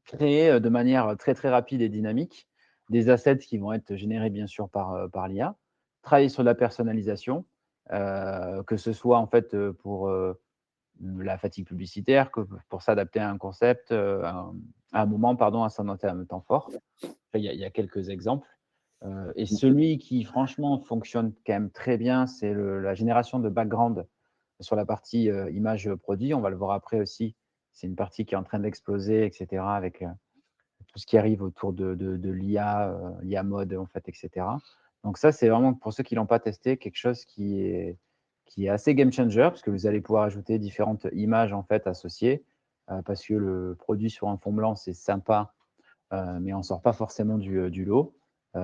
créer, de manière très, très rapide et dynamique, des assets qui vont être générés bien sûr par l'IA, travailler sur la personnalisation, que ce soit en fait, pour, la fatigue publicitaire, que pour s'adapter à un concept, à un moment pardon, à s'adapter à un temps fort. Il y a quelques exemples, et Mmh. celui qui franchement fonctionne quand même très bien, c'est la génération de background sur la partie, image, produit. On va le voir après aussi. C'est une partie qui est en train d'exploser et cetera avec, tout ce qui arrive autour de l'IA, l'IA mode en fait et cetera. Donc ça, c'est vraiment pour ceux qui l'ont pas testé, quelque chose qui est assez game changer parce que vous allez pouvoir ajouter différentes images en fait associées, parce que le produit sur un fond blanc, c'est sympa, mais on sort pas forcément du lot.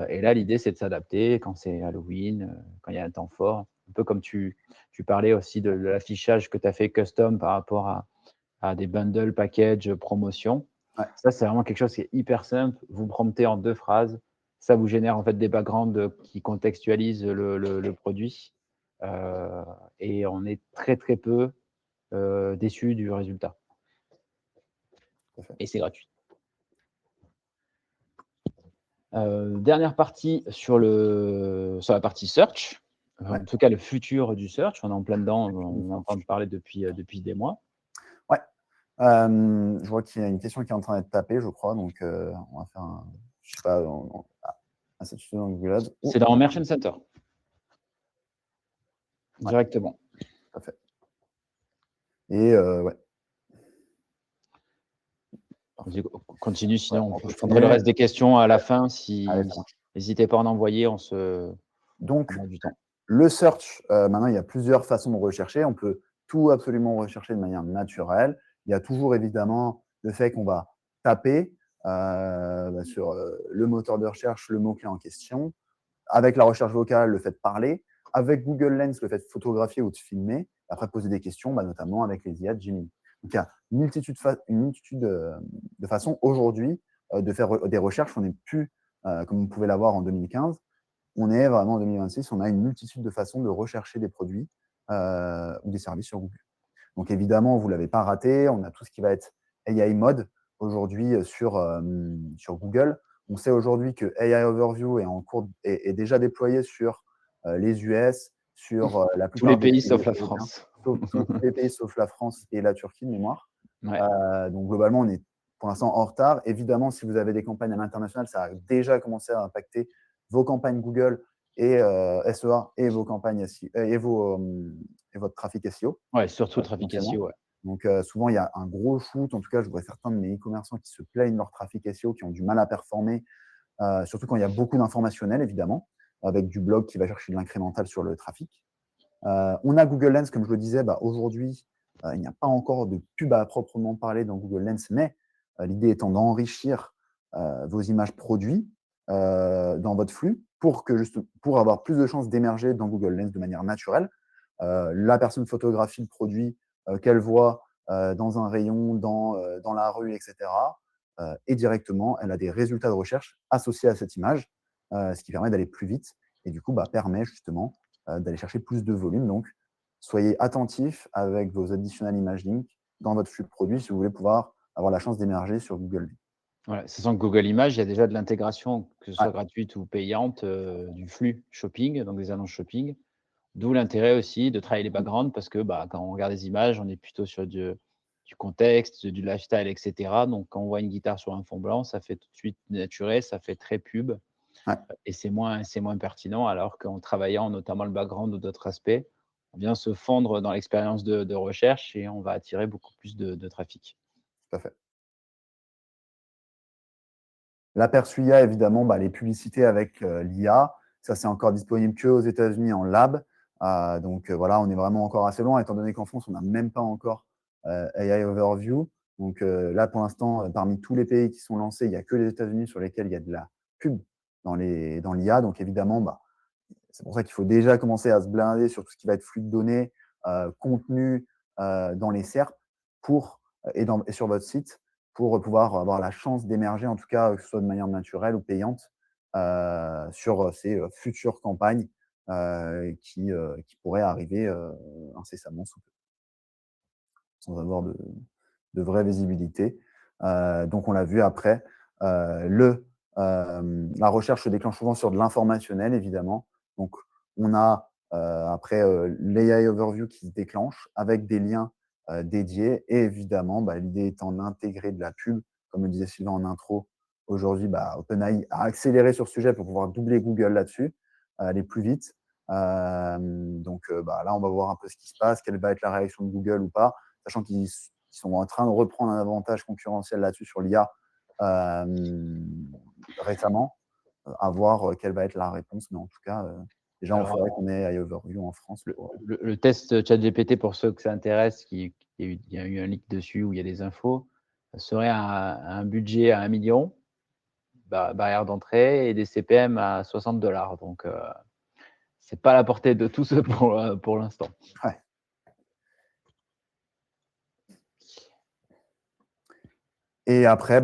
Et là, l'idée, c'est de s'adapter quand c'est Halloween, quand il y a un temps fort. Un peu comme tu parlais aussi de l'affichage que tu as fait custom par rapport à des bundles, packages, promotions. Ouais, Ça, c'est vraiment quelque chose qui est hyper simple. Vous promptez en 2 phrases. Ça vous génère en fait des backgrounds, qui contextualisent le produit, heu et on est très, très peu, déçus du résultat tout à fait. et c'est gratuit. Dernière partie sur la partie search, Ouais, en tout cas le futur du search, on est en plein dedans, futur du on en entend search. parler depuis des mois. Ouais, je vois qu'il y a une question qui est en train d'être tapée, je crois, donc on va faire un je sais pas, un statut dans Google Ads. C'est Oh, dans Merchant Center, ouais, directement. tout à fait et ouais, parfait. Vas-y, continue, Ouais, sinon on je prendrai le continue. reste des questions à la Ouais, fin allez, si ça marche. n'hésitez pas à en envoyer, on Donc prendra du temps. le search, maintenant, il y a plusieurs façons de rechercher. On peut tout absolument rechercher de manière naturelle. Il y a toujours évidemment le fait qu'on va taper, sur, le moteur de recherche, le mot-clé en question. Avec la recherche vocale, le fait de parler. Avec Google Lens, le fait de photographier ou de filmer. Après poser des questions, notamment avec les IA de Gemini. Donc il y a une multitude, de façons aujourd'hui, de faire des recherches. On n'est plus, comme on pouvait l'avoir en 2015. On est vraiment en 2026, on a une multitude de façons de rechercher des produits, ou des services sur Google. Donc évidemment, vous ne l'avez pas raté, on a tout ce qui va être AI Mode aujourd'hui, sur Google. On sait aujourd'hui que AI Overview est déjà déployé sur, les US, sur, la Tous les plupart des pays pays sauf la européens, France. sauf tous les pays sauf la France et la Turquie de mémoire. Ouais, Donc globalement, on est pour l'instant en retard. Évidemment, si vous avez des campagnes à l'international, ça a déjà commencé à impacter vos campagnes Google et SEA et vos campagnes SEO et votre trafic SEO, ouais, surtout le trafic potentiellement. SEO, ouais. Donc souvent, il y a un gros shoot. En tout cas, je vois certains de mes e-commerçants qui se plaignent de leur trafic SEO, qui ont du mal à performer, surtout quand il y a beaucoup d'informationnel, évidemment, avec du blog qui va chercher de l'incrémental sur le trafic. On a Google Lens, comme je le disais, aujourd'hui, il n'y a pas encore de pub à proprement parler dans Google Lens, mais l'idée étant d'enrichir vos images produits dans votre flux pour avoir plus de chances d'émerger dans Google Lens de manière naturelle. La personne photographie le produit qu'elle voit dans un rayon, dans la rue, etc. Et directement, elle a des résultats de recherche associés à cette image, ce qui permet d'aller plus vite et du coup permet justement d'aller chercher plus de volume. Donc, soyez attentifs avec vos additionnel image links dans votre flux de produits si vous voulez pouvoir avoir la chance d'émerger sur Google. Ouais, sachant que Google Images, il y a déjà de l'intégration, que ce Ouais, soit gratuite ou payante, du flux shopping, donc des annonces shopping. D'où l'intérêt aussi de travailler les backgrounds parce que, quand on regarde les images, on est plutôt sur du contexte, du lifestyle et cetera. Donc quand on voit une guitare sur un fond blanc, ça fait tout de suite naturel, ça fait très pub ouais, et c'est moins pertinent alors qu'en travaillant notamment le background ou d'autres aspects, on vient se fondre dans l'expérience de recherche et on va attirer beaucoup plus de trafic. tout à fait. L'aperçu IA, évidemment, les publicités avec l'IA, ça c'est encore disponible qu'aux États-Unis en lab. Donc voilà, on est vraiment encore assez loin, étant donné qu'en France, on n'a même pas encore AI Overview. Donc là, pour l'instant, parmi tous les pays qui sont lancés, il n'y a que les États-Unis sur lesquels il y a de la pub dans l'IA. Donc évidemment, c'est pour ça qu'il faut déjà commencer à se blinder sur tout ce qui va être flux de données, contenu dans les SERP et sur votre site pour pouvoir avoir la chance d'émerger, en tout cas, que ce soit de manière naturelle ou payante, sur ces futures campagnes qui pourraient arriver incessamment sous peu, sans avoir de vraie visibilité. Donc, on l'a vu après, le La recherche se déclenche souvent sur de l'informationnel, évidemment. Donc, on a après l'AI Overview qui se déclenche avec des liens dédiés. Et évidemment, l'idée étant d'intégrer de la pub, comme le disait Sylvain en intro. Aujourd'hui, OpenAI a accéléré sur ce sujet pour pouvoir doubler Google là-dessus, aller plus vite. Donc là, on va voir un peu ce qui se passe, quelle va être la réaction de Google ou pas, sachant qu'ils sont en train de reprendre un avantage concurrentiel là-dessus sur l'IA récemment. À voir quelle va être la réponse, mais en tout cas, déjà, il faudrait qu'on ait AI Overview en France. Le test ChatGPT, pour ceux que ça intéresse, il y a eu un leak dessus où il y a des infos, serait un budget à 1 million, barrière d'entrée, et des CPM à 60 $. Donc, c'est pas à la portée de tous pour l'instant. Ouais. Et après,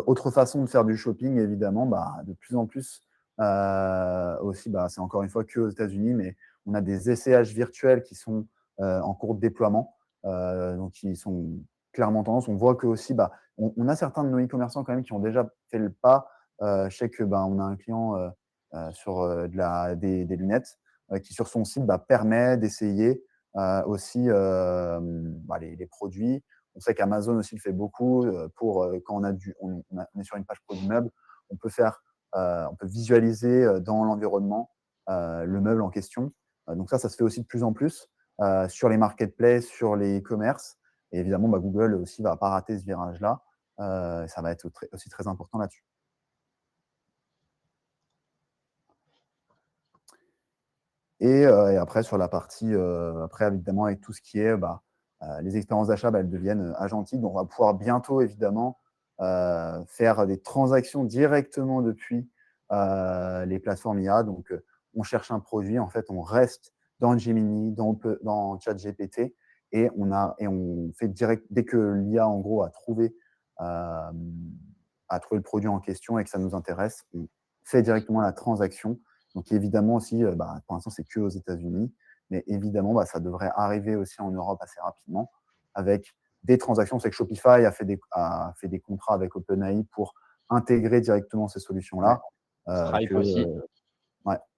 autre façon de faire du shopping, évidemment, de plus en plus, aussi, c'est encore une fois que aux États-Unis, mais on a des SCH virtuels qui sont en cours de déploiement, donc ils sont clairement tendance. On voit que aussi, on a certains de nos e-commerçants quand même qui ont déjà fait le pas. Je sais que on a un client sur des lunettes qui, sur son site, permet d'essayer aussi les produits. On sait qu'Amazon aussi le fait beaucoup pour quand on est sur une page produit meuble, on peut visualiser dans l'environnement le meuble en question. Donc ça se fait aussi de plus en plus sur les marketplaces, sur les e-commerce. Et évidemment, Google aussi va pas rater ce virage-là. Ça va être aussi très important là-dessus. Et après, sur la partie, après, évidemment, avec tout ce qui est les expériences d'achat, elles deviennent agentiques. Donc, on va pouvoir bientôt, évidemment, faire des transactions directement depuis les plateformes IA. Donc, on cherche un produit, en fait, on reste dans Gemini, dans ChatGPT, et on fait direct, dès que l'IA, en gros, a trouvé le produit en question et que ça nous intéresse, on fait directement la transaction. Donc, évidemment aussi, pour l'instant, c'est que aux États-Unis, mais évidemment, ça devrait arriver aussi en Europe assez rapidement avec des transactions. C'est que Shopify a fait des contrats avec OpenAI pour intégrer directement ces solutions-là. Stripe aussi.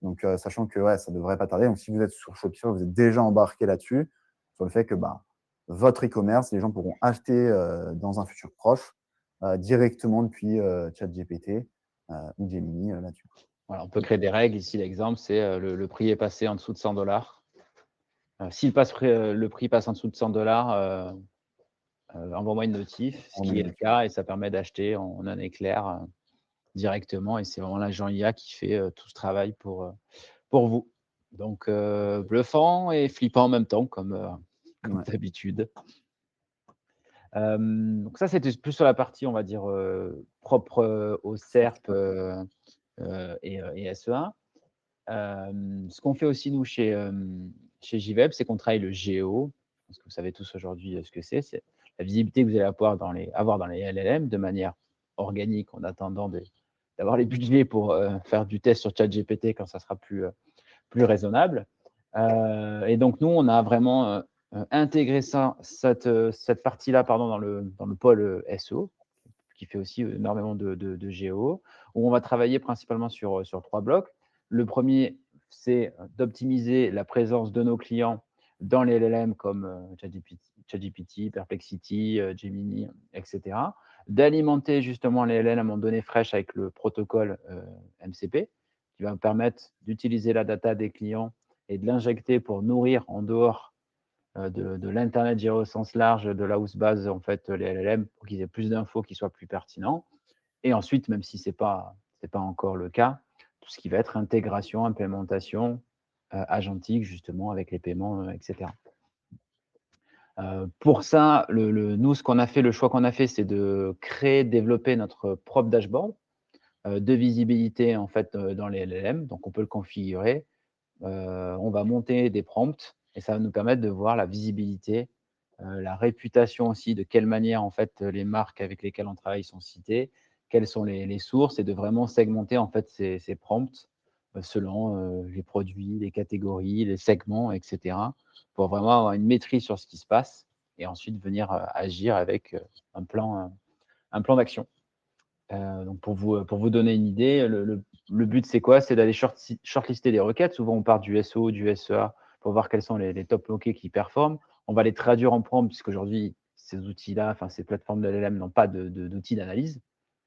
Donc, sachant que ça ne devrait pas tarder. Donc, si vous êtes sur Shopify, vous êtes déjà embarqué là-dessus, sur le fait que votre e-commerce, les gens pourront acheter dans un futur proche directement depuis ChatGPT ou Gemini là-dessus. Voilà, on peut créer des règles. Ici, l'exemple, c'est le prix est passé en dessous de 100 $. Si le prix passe en dessous de 100 $, envoie-moi une notif, ce qui est le cas, et ça permet d'acheter en un éclair directement. Et c'est vraiment l'agent IA qui fait tout ce travail pour vous. Donc, bluffant et flippant en même temps, comme d'habitude. Donc ça, c'était plus sur la partie, on va dire, propre au SERP et SEA. Ce qu'on fait aussi, nous, chez JWeb, c'est qu'on travaille le géo. Parce que vous savez tous aujourd'hui ce que c'est. C'est la visibilité que vous allez avoir dans les LLM de manière organique, en attendant d'avoir les budgets pour faire du test sur ChatGPT quand ça sera plus raisonnable. Et donc, nous, on a vraiment intégré cette partie-là dans le pôle SEO, qui fait aussi énormément de géo, où on va travailler principalement sur 3 blocs. Le premier, c'est d'optimiser la présence de nos clients dans les LLM comme ChatGPT, Perplexity, Gemini, etc. D'alimenter justement les LLM en données fraîches avec le protocole MCP, qui va permettre d'utiliser la data des clients et de l'injecter pour nourrir en dehors de l'Internet, je dirais au sens large, de là où se basent en fait les LLM, pour qu'ils aient plus d'infos qui soient plus pertinents. Et ensuite, même si ce n'est pas encore le cas, tout ce qui va être intégration, implémentation, agentique, justement, avec les paiements, etc. Pour ça, nous, ce qu'on a fait, le choix qu'on a fait, c'est de créer, développer notre propre dashboard de visibilité en fait dans les LLM. Donc, on peut le configurer. On va monter des prompts et ça va nous permettre de voir la visibilité, la réputation aussi, de quelle manière en fait les marques avec lesquelles on travaille sont citées, quelles sont les sources, et de vraiment segmenter en fait ces prompts selon les produits, les catégories, les segments, etc. pour vraiment avoir une maîtrise sur ce qui se passe et ensuite venir agir avec un plan d'action. Donc pour vous donner une idée, le but, c'est quoi? C'est d'aller shortlister des requêtes. Souvent, on part du SEO, du SEA pour voir quels sont les top mots-clés qui performent. On va les traduire en prompt, puisqu'aujourd'hui, ces outils-là, enfin, ces plateformes de LLM n'ont pas d'outils d'analyse.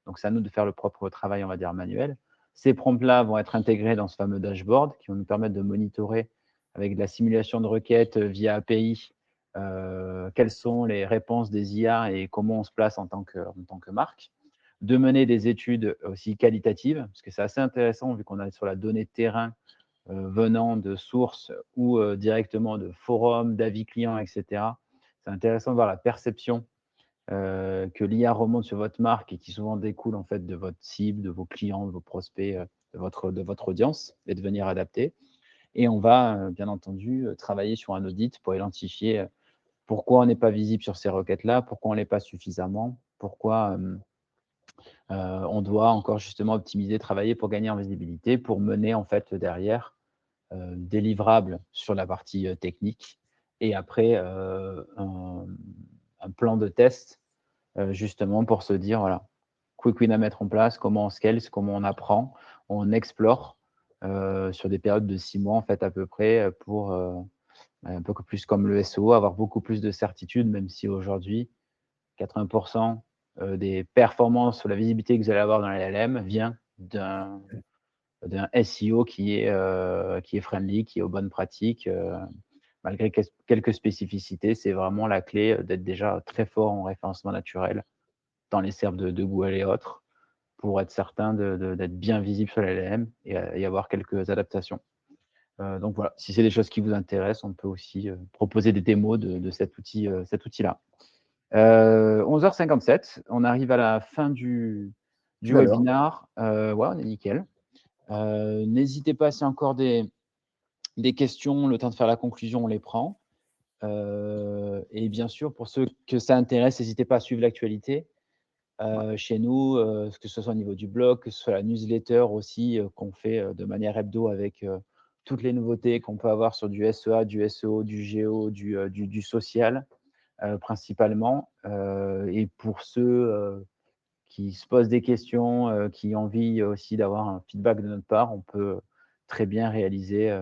Donc, c'est à nous de faire le propre travail, on va dire, manuel. Ces prompts-là vont être intégrés dans ce fameux dashboard qui vont nous permettre de monitorer avec de la simulation de requêtes via API quelles sont les réponses des IA et comment on se place en tant que marque. De mener des études aussi qualitatives, parce que c'est assez intéressant vu qu'on est sur la donnée de terrain venant de sources ou directement de forums, d'avis clients, etc. C'est intéressant de voir la perception que l'IA remonte sur votre marque et qui souvent découle en fait de votre cible, de vos clients, de vos prospects, de votre audience et de venir adapter. Et on va bien entendu travailler sur un audit pour identifier pourquoi on n'est pas visible sur ces requêtes-là, pourquoi on ne l'est pas suffisamment, pourquoi on doit encore justement optimiser, travailler pour gagner en visibilité, pour mener en fait derrière des livrables sur la partie technique et après un plan de test justement pour se dire, voilà, quick win à mettre en place, comment on scale, comment on apprend, on explore sur des périodes de 6 mois en fait à peu près pour un peu plus comme le SEO, avoir beaucoup plus de certitude, même si aujourd'hui 80% des performances ou la visibilité que vous allez avoir dans la LLM vient d'un SEO qui est friendly, qui est aux bonnes pratiques. Malgré quelques spécificités, c'est vraiment la clé d'être déjà très fort en référencement naturel dans les SERPs de Google et autres pour être certain d'être bien visible sur la LLM et avoir quelques adaptations. Donc voilà, si c'est des choses qui vous intéressent, on peut aussi proposer des démos de cet outil-là. 11h57, on arrive à la fin du Pile à l'heure. webinar. Ouais, on est nickel. N'hésitez pas, s'il y a encore des questions, le temps de faire la conclusion, on les prend. Et bien sûr, pour ceux que ça intéresse, n'hésitez pas à suivre l'actualité chez nous, que ce soit au niveau du blog, que ce soit la newsletter aussi, qu'on fait de manière hebdo avec toutes les nouveautés qu'on peut avoir sur du SEA, du SEO, du GEO, du social, principalement. Et pour ceux qui se posent des questions, qui ont envie aussi d'avoir un feedback de notre part, on peut très bien réaliser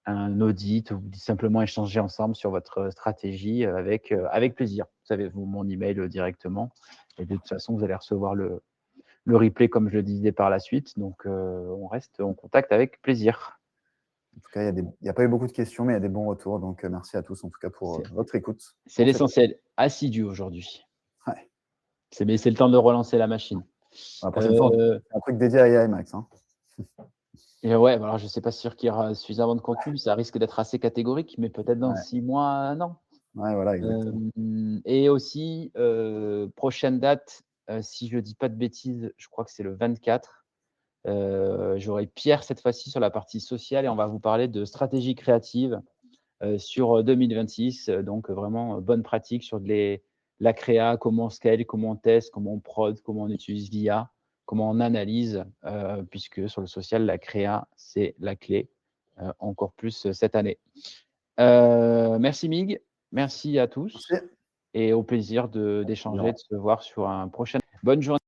un audit ou simplement échanger ensemble sur votre stratégie avec plaisir. Vous avez mon email directement et de toute façon, vous allez recevoir le replay comme je le disais par la suite. Donc, on reste en contact avec plaisir. En tout cas, il n'y a pas eu beaucoup de questions, mais il y a des bons retours. Donc, merci à tous en tout cas pour votre écoute. C'est l'essentiel. Assidu aujourd'hui. Ouais. C'est le temps de relancer la machine. La prochaine fois, on fait un truc dédié à AI Max. Hein. Et ouais, alors je ne sais pas sûr qu'il y aura suffisamment de contenu, ça risque d'être assez catégorique, mais peut-être dans 6 mois, 1 an. Ouais, voilà, exactement. Et aussi, prochaine date, si je ne dis pas de bêtises, je crois que c'est le 24. J'aurai Pierre cette fois-ci sur la partie sociale et on va vous parler de stratégie créative sur 2026. Donc vraiment bonne pratique sur la créa, comment on scale, comment on teste, comment on prod, comment on utilise l'IA, comment on analyse, puisque sur le social, la créa, c'est la clé, encore plus cette année. Merci Mig, merci à tous Merci. et au plaisir d'échanger, de se voir sur un prochain. Bonne journée.